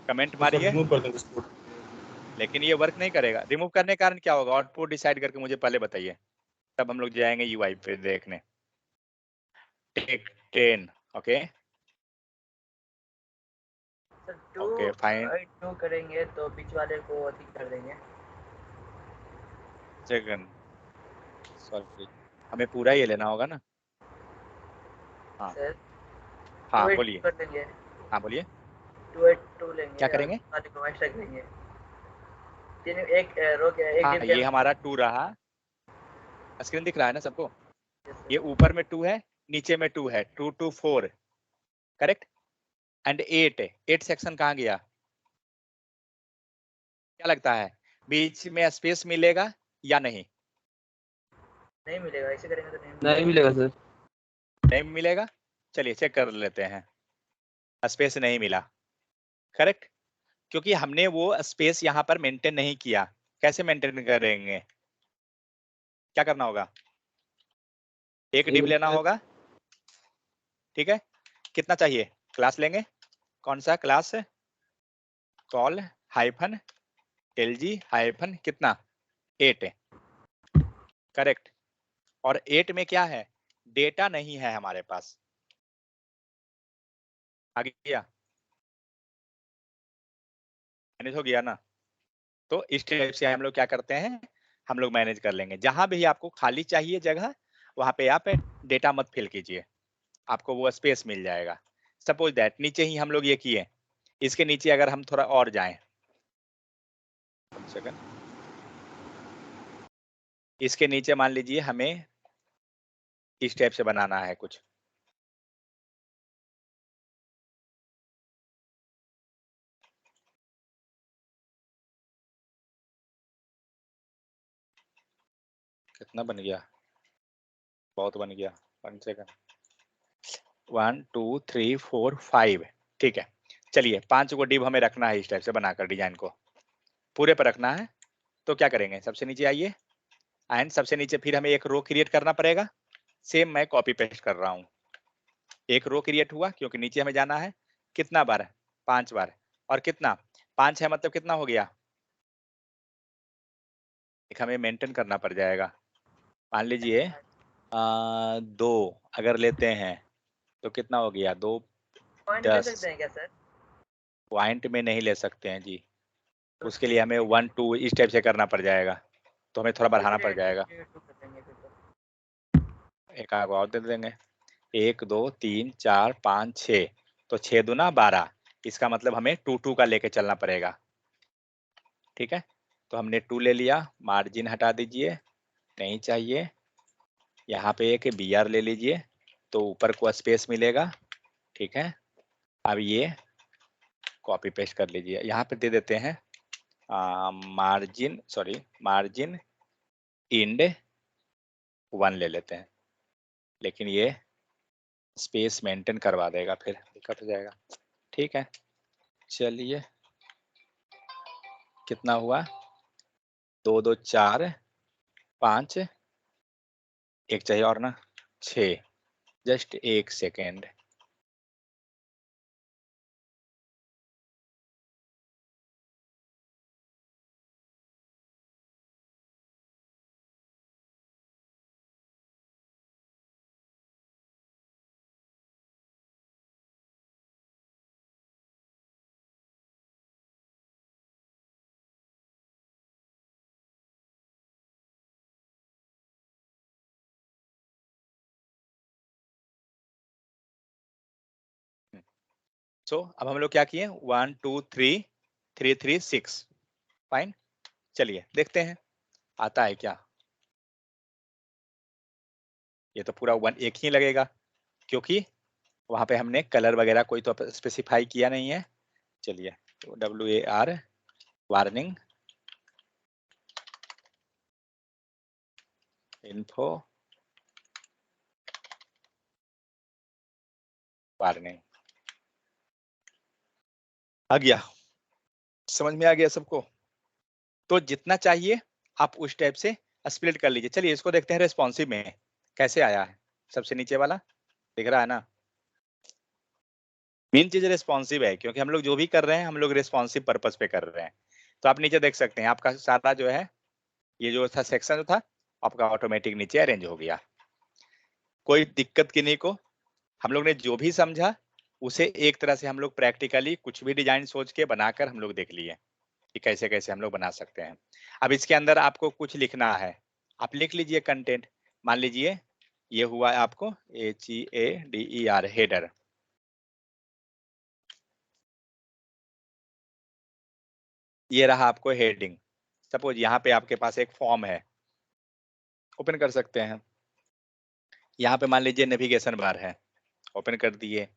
कमेंट मारिए। रिमूव कर देंगे इसको। लेकिन ये वर्क नहीं करेगा। रिमूव करने के कारण क्या होगा, आउटपुट डिसाइड करके मुझे पहले बताइए, तब हम लोग जाएंगे यूआई पे देखने। Take 10, okay sir okay fine. 2 करेंगे तो बीच वाले को अधिक कर देंगे। सेकंड, सॉरी, हमें पूरा ये लेना होगा ना। हाँ सर हाँ 2 बोलिए, कर देंगे, हाँ बोलिए 2 लेंगे क्या और करेंगे। वाले को एक्स्ट्रा करेंगे। तीन एक रो के एक हाँ डिव ये के हमारा 2 रहा, स्क्रीन दिख रहा है ना सबको। Yes, sir. ये ऊपर में 2 है, नीचे में 2 है, 2 2 4, करेक्ट। एंड 8 सेक्शन कहाँ गया, क्या लगता है बीच में स्पेस मिलेगा या नहीं। नहीं मिलेगा, ऐसे करेंगे तो नहीं नहीं मिलेगा सर। नहीं मिलेगा, चलिए चेक कर लेते हैं। स्पेस नहीं मिला, करेक्ट, क्योंकि हमने वो स्पेस यहाँ पर मेंटेन नहीं किया। कैसे मेंटेन करेंगे, क्या करना होगा, एक डिव लेना होगा। ठीक है, कितना चाहिए, क्लास लेंगे, कौन सा class, call hyphen LG hyphen कितना 8, करेक्ट। और 8 में क्या है, डेटा नहीं है हमारे पास, आ गया, मैनेज हो गया ना। तो इस टाइप से हम लोग क्या करते हैं, हम लोग मैनेज कर लेंगे। जहां भी आपको खाली चाहिए जगह, वहां पे आप डेटा मत फिल कीजिए, आपको वो स्पेस मिल जाएगा। सपोज दैट नीचे ही हम लोग ये किए, इसके नीचे अगर हम थोड़ा और जाएं, 1 सेकंड, इसके नीचे मान लीजिए हमें इस टाइप से बनाना है कुछ, कितना बन गया, बहुत बन गया, 1 सेकंड, 1 2 3 4 5, ठीक है। चलिए 5 को डिव हमें रखना है इस टाइप से बनाकर, डिजाइन को पूरे पर रखना है। तो क्या करेंगे, सबसे नीचे आइए, एंड सबसे नीचे फिर हमें एक रो क्रिएट करना पड़ेगा। सेम मैं कॉपी पेस्ट कर रहा हूँ, एक रो क्रिएट हुआ क्योंकि नीचे हमें जाना है कितना बार, 5 बार। और कितना 5 है मतलब कितना हो गया, एक हमें मेंटेन करना पड़ जाएगा। मान लीजिए 2 अगर लेते हैं तो कितना हो गया, 2 पॉइंट ले 10, सकते हैं क्या सर? पॉइंट में नहीं ले सकते हैं जी, उसके लिए हमें 1 2 इस टाइप से करना पड़ जाएगा, तो हमें थोड़ा बढ़ाना पड़ जाएगा। 2 कर देंगे फिर तो। एक आग और दे देंगे, 1 2 3 4 5 6, तो 6 दूना 12, इसका मतलब हमें 2 2 का लेके चलना पड़ेगा। ठीक है, तो हमने 2 ले लिया, मार्जिन हटा दीजिए, नहीं चाहिए। यहाँ पे एक BR ले लीजिए, तो ऊपर को स्पेस मिलेगा, ठीक है। अब ये कॉपी पेस्ट कर लीजिए, यहाँ पे दे देते हैं मार्जिन इंड 1 ले लेते हैं, लेकिन ये स्पेस मेंटेन करवा देगा, फिर दिक्कत हो जाएगा, ठीक है। चलिए कितना हुआ, 2 2 4 5, एक चाहिए और ना, 6, जस्ट 1 सेकेंड। सो अब हम लोग क्या किए, 1 2 3 3 3 6, फाइन। चलिए देखते हैं आता है क्या। ये तो पूरा 1 एक ही लगेगा, क्योंकि वहां पे हमने कलर वगैरह कोई तो स्पेसिफाई किया नहीं है। चलिए तो WAR वार्निंग इन्फो वार्निंग आ गया, समझ में आ गया सबको। तो जितना चाहिए आप उस टाइप से स्प्लिट कर लीजिए। चलिए इसको देखते हैं रेस्पॉन्सिव में कैसे आया है। सबसे नीचे वाला दिख रहा है ना, मेन चीज रेस्पॉन्सिव है, क्योंकि हम लोग जो भी कर रहे हैं हम लोग रेस्पॉन्सिव पर्पस पे कर रहे हैं। तो आप नीचे देख सकते हैं आपका सारा जो है, ये जो था सेक्शन जो था आपका ऑटोमेटिक नीचे अरेंज हो गया। कोई दिक्कत किन्हीं को, हम लोग ने जो भी समझा उसे एक तरह से हम लोग प्रैक्टिकली कुछ भी डिजाइन सोच के बनाकर हम लोग देख लिए कि कैसे कैसे हम लोग बना सकते हैं। अब इसके अंदर आपको कुछ लिखना है, आप लिख लीजिए कंटेंट। मान लीजिए ये हुआ है आपको HEADER हेडर, ये रहा आपको हेडिंग। सपोज यहाँ पे आपके पास एक फॉर्म है, ओपन कर सकते हैं। यहाँ पे मान लीजिए नेविगेशन बार है, ओपन कर दिए।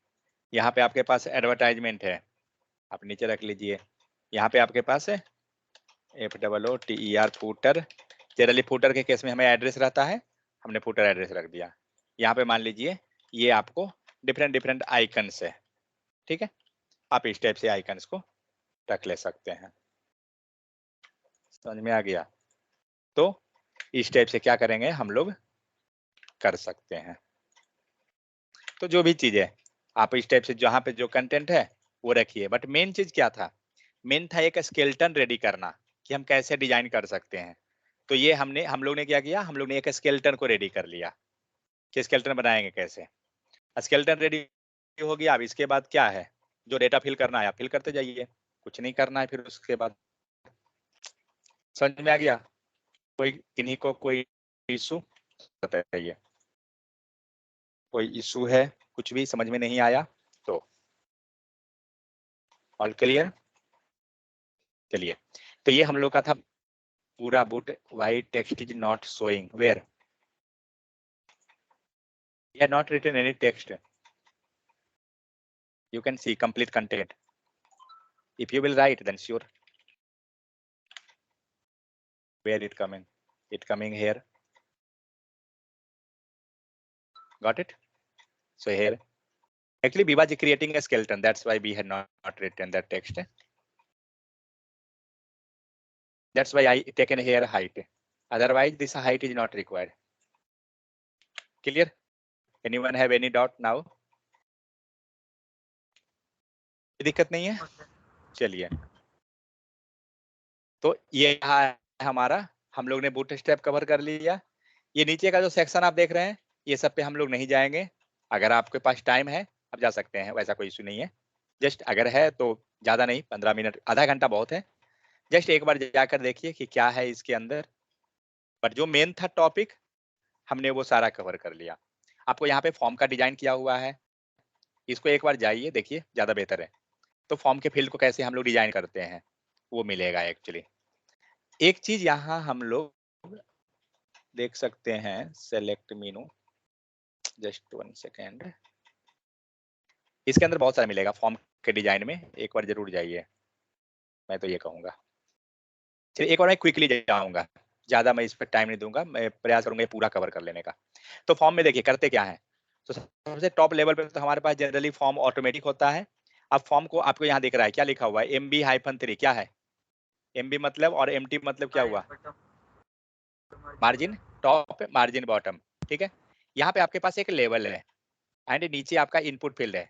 यहाँ पे आपके पास एडवर्टाइजमेंट है, आप नीचे रख लीजिए। यहाँ पे आपके पास है FOOTER फूटर, जनरली फूटर के केस में हमें एड्रेस रहता है, हमने फूटर एड्रेस रख दिया। यहाँ पे मान लीजिए ये आपको डिफरेंट डिफरेंट आइकन्स है, ठीक है। आप इस टाइप से आइकन्स को रख ले सकते हैं, समझ में आ गया। तो इस टाइप से क्या करेंगे हम लोग कर सकते हैं। तो जो भी चीज है आप इस टाइप से जहाँ पे जो कंटेंट है वो रखिए, बट मेन चीज क्या था, मेन था एक स्केलेटन रेडी करना कि हम कैसे डिजाइन कर सकते हैं। तो ये हम लोग ने क्या किया, हम लोग ने एक स्केलेटन को रेडी कर लिया कि स्केलेटन बनाएंगे कैसे। स्केलेटन रेडी हो गया, अब इसके बाद क्या है, जो डेटा फिल करना है आप फिल करते जाइए, कुछ नहीं करना है फिर उसके बाद। समझ में आ गया, कोई किन्हीं को कोई इशू बताइए, कोई इशू है, कुछ भी समझ में नहीं आया तो ऑल क्लियर। चलिए तो ये हम लोग का था पूरा but why text is not showing where, you have not written any text, you can see complete content. If you will write, then sure, where it coming here, got it. So here actually we was creating a skeleton, that's why we had not written that text, that's why I taken here height, otherwise this height is not required. Clear? Anyone have any doubt now? दिक्कत नहीं है। चलिए तो ये है हमारा, हम लोग ने बूट स्टेप कवर कर लिया। ये नीचे का जो सेक्शन आप देख रहे हैं ये सब पे हम लोग नहीं जाएंगे, अगर आपके पास टाइम है आप जा सकते हैं, वैसा कोई इशू नहीं है। जस्ट अगर है तो ज्यादा नहीं, 15 मिनट आधा घंटा बहुत है, जस्ट एक बार जाकर देखिए कि क्या है इसके अंदर। पर जो मेन था टॉपिक हमने वो सारा कवर कर लिया। आपको यहाँ पे फॉर्म का डिजाइन किया हुआ है, इसको एक बार जाइए देखिए ज्यादा बेहतर है। तो फॉर्म के फील्ड को कैसे हम लोग डिजाइन करते हैं वो मिलेगा एक्चुअली। एक चीज यहाँ हम लोग देख सकते हैं, सेलेक्ट मेनू, जस्ट 1 सेकेंड। इसके अंदर बहुत सारा मिलेगा फॉर्म के डिजाइन में, एक बार जरूर जाइए, मैं तो ये कहूंगा। चलिए एक बार मैं क्विकली जाऊंगा, ज्यादा मैं इस पर टाइम नहीं दूंगा, मैं प्रयास करूंगा ये पूरा कवर कर लेने का। तो फॉर्म में देखिए करते क्या है, तो सबसे टॉप लेवल पे तो हमारे पास जनरली फॉर्म ऑटोमेटिक होता है। अब फॉर्म को आपको यहाँ दिख रहा है क्या लिखा हुआ है, MB-3, क्या है MB मतलब, और MT मतलब क्या हुआ, मार्जिन टॉप मार्जिन बॉटम, ठीक है। यहाँ पे आपके पास एक लेवल है एंड नीचे आपका इनपुट फील्ड है।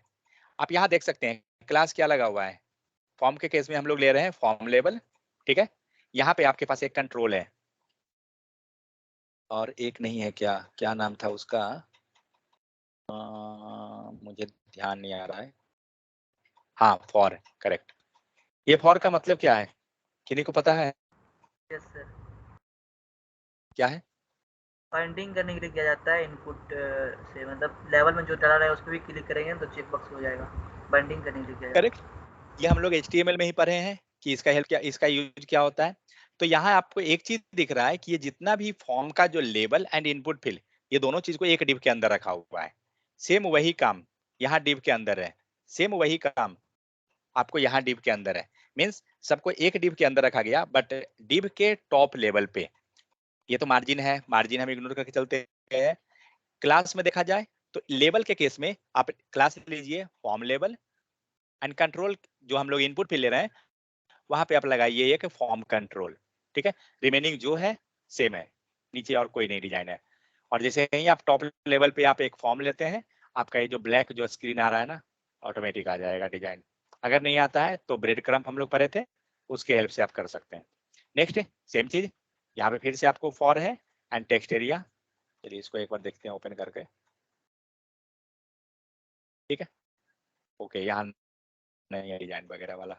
आप यहाँ देख सकते हैं क्लास क्या लगा हुआ है, फॉर्म के केस में हम लोग ले रहे हैं फॉर्म लेवल, ठीक है। यहाँ पे आपके पास एक कंट्रोल है और एक नहीं है, क्या क्या नाम था उसका, मुझे ध्यान नहीं आ रहा है। हाँ फॉर, करेक्ट। ये फॉर का मतलब क्या है, किन्हीं को पता है यस सर, क्या है? फाइंडिंग करने के लिए किया जाता है इनपुट से, मतलब लेवल में जो चला रहा है उस पर भी क्लिक करेंगे तो चेक बॉक्स हो जाएगा, बाइंडिंग करने के लिए किया जाता करेक्ट, ये हम लोग HTML में ही पढ़े हैं कि इसका हेल्प क्या, इसका यूज क्या होता है। तो यहाँ आपको एक चीज दिख रहा है कि ये जितना भी फॉर्म का जो लेबल एंड इनपुट फील्ड, ये दोनों चीज को एक डिव के अंदर रखा हुआ है। सेम वही काम यहाँ डिव के अंदर है, सेम वही काम आपको यहाँ डिव के अंदर है। मीन्स सबको एक डिव के अंदर रखा गया, बट डिव के टॉप लेवल पे। ये तो मार्जिन है, मार्जिन हम इग्नोर करके चलते हैं। क्लास में देखा जाए तो लेवल के केस में आप क्लास लीजिए फॉर्म लेवल एंड कंट्रोल, जो हम लोग इनपुट फील्ड ले रहे हैं वहां पे आप लगाइए एक फॉर्म कंट्रोल, ठीक है। रिमेनिंग जो है सेम है, नीचे और कोई नहीं डिजाइन है। और जैसे ही आप टॉप लेवल पे आप एक फॉर्म लेते हैं, आपका ये जो ब्लैक जो स्क्रीन आ रहा है ना, ऑटोमेटिक आ जाएगा डिजाइन। अगर नहीं आता है तो ब्रेड क्रम्प हम लोग पढ़े थे, उसके हेल्प से आप कर सकते हैं। नेक्स्ट सेम चीज, यहाँ पे फिर से आपको फॉर है एंड टेक्स्ट एरिया। चलिए इसको एक बार देखते हैं ओपन करके, ठीक है। ओके, यहाँ नहीं है डिजाइन वगैरह वाला,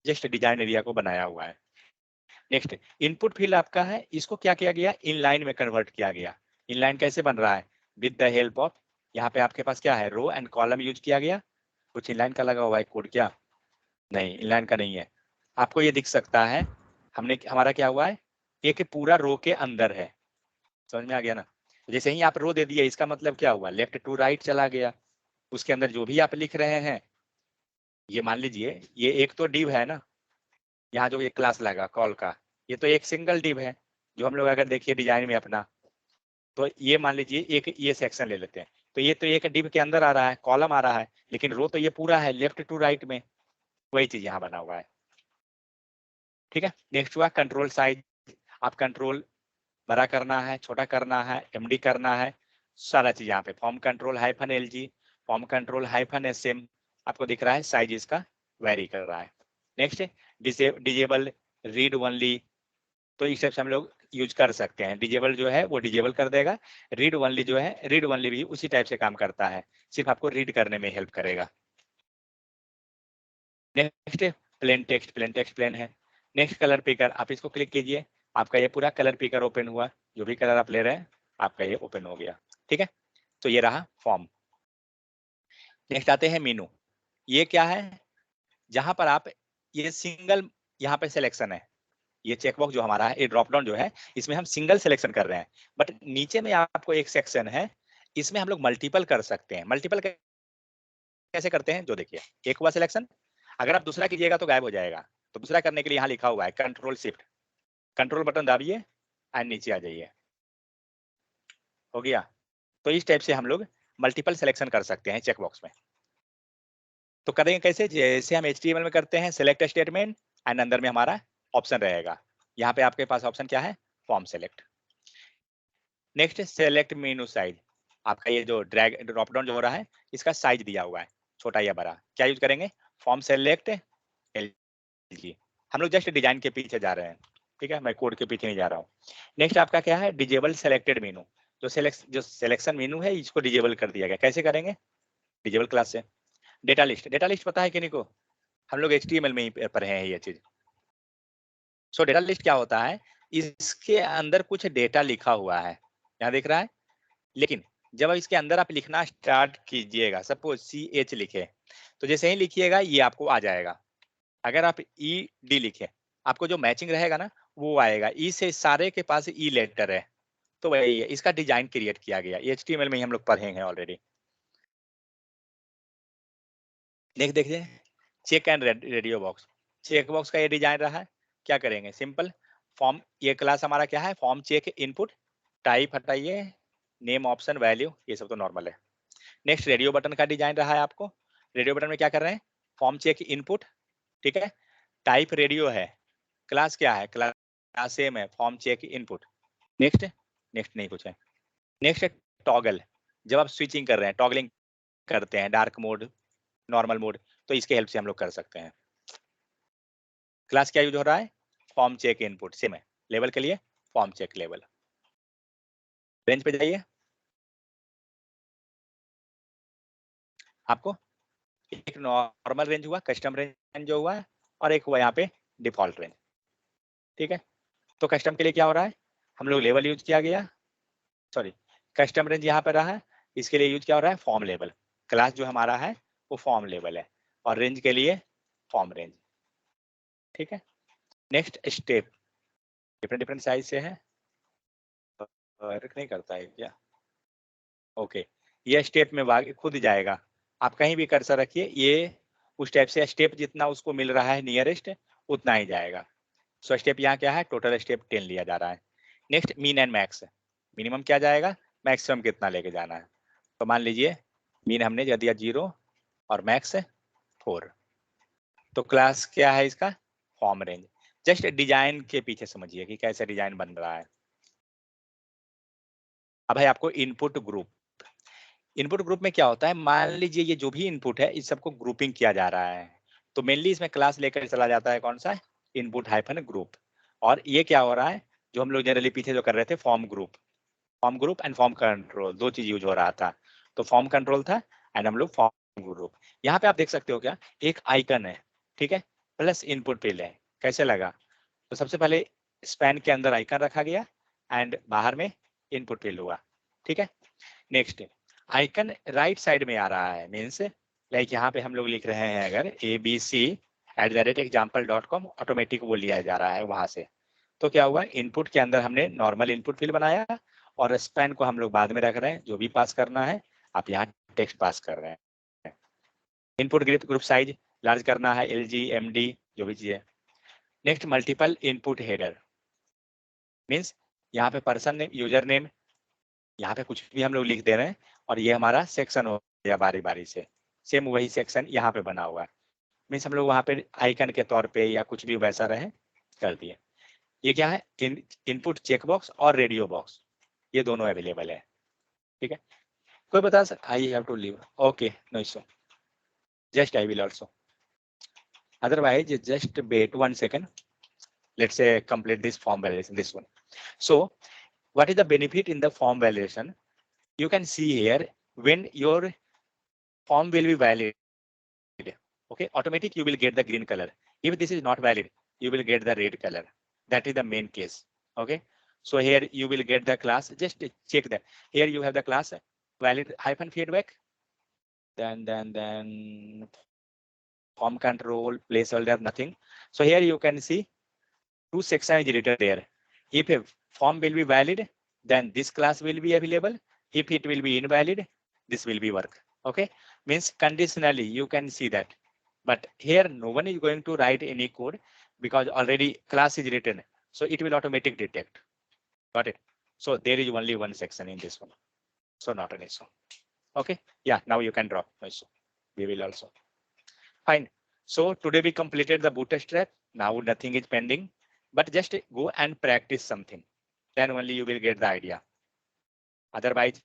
जस्ट डिजाइन एरिया को बनाया हुआ है। नेक्स्ट इनपुट फील्ड आपका है, इसको क्या किया गया, इनलाइन में कन्वर्ट किया गया। इनलाइन कैसे बन रहा है, विद द हेल्प ऑफ, यहाँ पे आपके पास क्या है, रो एंड कॉलम यूज किया गया। कुछ इनलाइन का लगा हुआ है कोड क्या, नहीं इनलाइन का नहीं है। आपको ये दिख सकता है, हमने हमारा क्या हुआ है, एक पूरा रो के अंदर है, समझ में आ गया ना। जैसे ही आप रो दे दिए, इसका मतलब क्या हुआ, लेफ्ट टू राइट चला गया। उसके अंदर जो भी आप लिख रहे हैं, ये मान लीजिए ये एक तो डिव है ना, यहाँ जो ये क्लास लगा कॉल का, ये तो एक सिंगल डिव है। जो हम लोग अगर देखिए डिजाइन में अपना, तो ये मान लीजिए एक ये सेक्शन ले लेते हैं, तो ये तो एक डिव के अंदर आ रहा है, कॉलम आ रहा है, लेकिन रो तो ये पूरा है लेफ्ट टू राइट में। वही चीज यहाँ बना हुआ है, ठीक है। नेक्स्ट हुआ कंट्रोल साइज, आप कंट्रोल बड़ा करना है, छोटा करना है, MD करना है, सारा चीज यहाँ पे form control -LG, form control -SM आपको दिख रहा है, साइज इसका वेरी कर रहा है। नेक्स्ट डिजेबल रीड ओनली, तो इस टाइप से हम लोग यूज कर सकते हैं। डिजेबल जो है वो डिजेबल कर देगा, रीड ओनली जो है, रीड ओनली भी उसी टाइप से काम करता है, सिर्फ आपको रीड करने में हेल्प करेगा। Next plain text, plain text plain है। नेक्स्ट कलर पिकर, आप इसको क्लिक कीजिए, आपका ये पूरा कलर पिकर ओपन हुआ, जो भी कलर आप ले रहे हैं आपका ये ओपन हो गया, ठीक है। तो ये रहा फॉर्म। नेक्स्ट आते हैं मेनू, ये क्या है, जहां पर आप ये सिंगल, यहाँ पे सिलेक्शन है, ये चेकबॉक्स जो हमारा है, ये ड्रॉप डाउन जो है, इसमें हम सिंगल सिलेक्शन कर रहे हैं। बट नीचे में आपको एक सेक्शन है, इसमें हम लोग मल्टीपल कर सकते हैं। मल्टीपल कैसे करते हैं, जो देखिए एक हुआ सिलेक्शन, अगर आप दूसरा कीजिएगा तो गायब हो जाएगा। तो दूसरा करने के लिए यहाँ लिखा हुआ है कंट्रोल शिफ्ट, कंट्रोल बटन दाबिए एंड नीचे आ जाइए, हो गया। तो इस टाइप से हम लोग मल्टीपल सिलेक्शन कर सकते हैं चेकबॉक्स में। तो करेंगे कैसे, जैसे हम HTML में करते हैं सिलेक्ट स्टेटमेंट एंड अंदर में हमारा ऑप्शन रहेगा। यहाँ पे आपके पास ऑप्शन क्या है, फॉर्म सेलेक्ट। नेक्स्ट सेलेक्ट मेनू साइज, आपका ये जो ड्रैग ड्रॉप डाउन जो हो रहा है, इसका साइज दिया हुआ है, छोटा या बड़ा, क्या यूज करेंगे, फॉर्म सेलेक्ट LG। हम लोग जस्ट डिजाइन के पीछे जा रहे हैं, ठीक है, मैं कोड के पीछे नहीं जा रहा हूँ। नेक्स्ट आपका क्या है, डिजेबल सेलेक्टेड मेनू, जो सिलेक्शन मेनू है इसको डिजेबल कर दिया गया। कैसे करेंगे, डिजेबल क्लास से। डेटा लिस्ट, डेटा लिस्ट पता है किन्हीं को, हम लोग HTML में ही पढ़े हैं ये चीज। सो डेटा लिस्ट क्या होता है, इसके अंदर कुछ डेटा लिखा हुआ है, यहाँ देख रहा है, लेकिन जब इसके अंदर आप लिखना स्टार्ट कीजिएगा, सपोज CH लिखे, तो जैसे ही लिखिएगा ये आपको आ जाएगा, अगर आप ई डी लिखे, आपको जो मैचिंग रहेगा ना वो आएगा। ई से सारे के पास ई लेटर है, तो वही है, इसका डिजाइन क्रिएट किया गया। HTML में ही हम लोग पढ़े हैं ऑलरेडी। देखिए, check and radio box, check box का ये डिजाइन रहा है। क्या करेंगे, सिंपल फॉर्म, ये क्लास हमारा क्या है, फॉर्म चेक इनपुट, टाइप हटाइए, नेम ऑप्शन वैल्यू, ये सब तो नॉर्मल है। नेक्स्ट रेडियो बटन का डिजाइन रहा है आपको। रेडियो बटन में क्या कर रहे हैं, फॉर्म चेक इनपुट, ठीक है, टाइप रेडियो है, क्लास क्या है, क्लास सेम है, form check input. Next, next नहीं कुछ है। नेक्स्ट टॉगल, जब आप स्विचिंग कर रहे हैं, टॉगलिंग करते हैं, डार्क मोड, नॉर्मल मोड, तो इसके हेल्प से हम लोग कर सकते हैं। क्लास क्या यूज हो रहा है, फॉर्म चेक इनपुट, सेम है। लेवल के लिए फॉर्म चेक लेवल। रेंज पे जाइए, आपको एक नॉर्मल रेंज हुआ, कस्टम रेंज जो हुआ है, और एक हुआ यहाँ पे डिफॉल्ट रेंज, ठीक है। तो कस्टम के लिए क्या हो रहा है, हम लोग लेवल यूज किया गया, सॉरी कस्टम रेंज यहाँ पे रहा है, इसके लिए यूज क्या हो रहा है, फॉर्म लेवल। क्लास जो हमारा है वो फॉर्म लेवल है, और रेंज के लिए फॉर्म रेंज, ठीक है। Next step, different different size से है, वर्क नहीं करता है क्या, ओके। ये स्टेप में खुद जाएगा, आप कहीं भी कर्सर रखिए, ये उस टाइप से स्टेप जितना उसको मिल रहा है नियरेस्ट उतना ही जाएगा। सो स्टेप यहाँ क्या है, टोटल स्टेप 10 लिया जा रहा है। Next mean and max, minimum क्या जाएगा, मैक्सिमम कितना लेके जाना है। तो मान लीजिए मीन हमने दिया 0 और मैक्स 4, तो क्लास क्या है इसका, फॉर्म रेंज। जस्ट डिजाइन के पीछे समझिए कि कैसे डिजाइन बन रहा है। अब है आपको इनपुट ग्रुप। इनपुट ग्रुप में क्या होता है, मान लीजिए ये जो भी इनपुट है इस सबको ग्रुपिंग किया जा रहा है, तो मेनली इसमें क्लास लेकर चला जाता है कौन सा, इनपुट हाइफन ग्रुप। और ये क्या हो रहा है, जो हम लोग जनरली पीछे जो कर रहे थे, form group and form control, दो चीज यूज हो रहा था। तो फॉर्म कंट्रोल था एंड हम लोग फॉर्म ग्रुप। यहाँ पे आप देख सकते हो क्या, एक आइकन है, ठीक है, प्लस इनपुट फील्ड है, कैसे लगा। तो सबसे पहले स्पैन के अंदर आइकन रखा गया एंड बाहर में इनपुट फील्ड हुआ, ठीक है। नेक्स्ट आइकन राइट साइड में आ रहा है, मीन्स लाइक यहाँ पे हम लोग लिख रहे हैं अगर abc@example.com, ऑटोमेटिक वो लिया जा रहा है वहां से। तो क्या हुआ, इनपुट के अंदर हमने नॉर्मल इनपुट फील्ड बनाया, और स्पैन को हम लोग बाद में रख रहे हैं, जो भी पास करना है आप यहाँ टेक्स्ट पास कर रहे हैं। इनपुट ग्रुप साइज लार्ज करना है, LG MD जो भी चीज है। Next multiple input header, means यहाँ पे पर्सन नेम, यूजर नेम, यहाँ पे कुछ भी हम लोग लिख दे रहे हैं, और ये हमारा सेक्शन हो गया बारी बारी से, सेम वही सेक्शन यहाँ पे बना हुआ है। मीन्स हम लोग वहाँ पे आइकन के तौर पे या कुछ भी वैसा रहे कर दिए। ये क्या है, इनपुट चेकबॉक्स और रेडियो बॉक्स, ये दोनों अवेलेबल है, ठीक है। कोई बता सकता, I have to leave, okay no issue, just I will also, otherwise just wait 1 second, let's say complete this form validation, this one. So what is the benefit in the form validation, you can see here, when your form will be valid, okay, automatic you will get the green color. If this is not valid, you will get the red color. That is the main case, okay. So here you will get the class, just check that here you have the class valid hyphen feedback, then form control placeholder, nothing. So here you can see two sections is written there. If a form will be valid, then this class will be available. If it will be invalid, this will be work, okay. Means conditionally you can see that, but here no one is going to write any code because already class is written, so it will automatically detect. Got it? So there is only one section in this one, so not an issue, okay. Yeah, now you can drop, no issue, we will also, fine. So today we completed the bootstrap, now nothing is pending, but just go and practice something, then only you will get the idea. Otherwise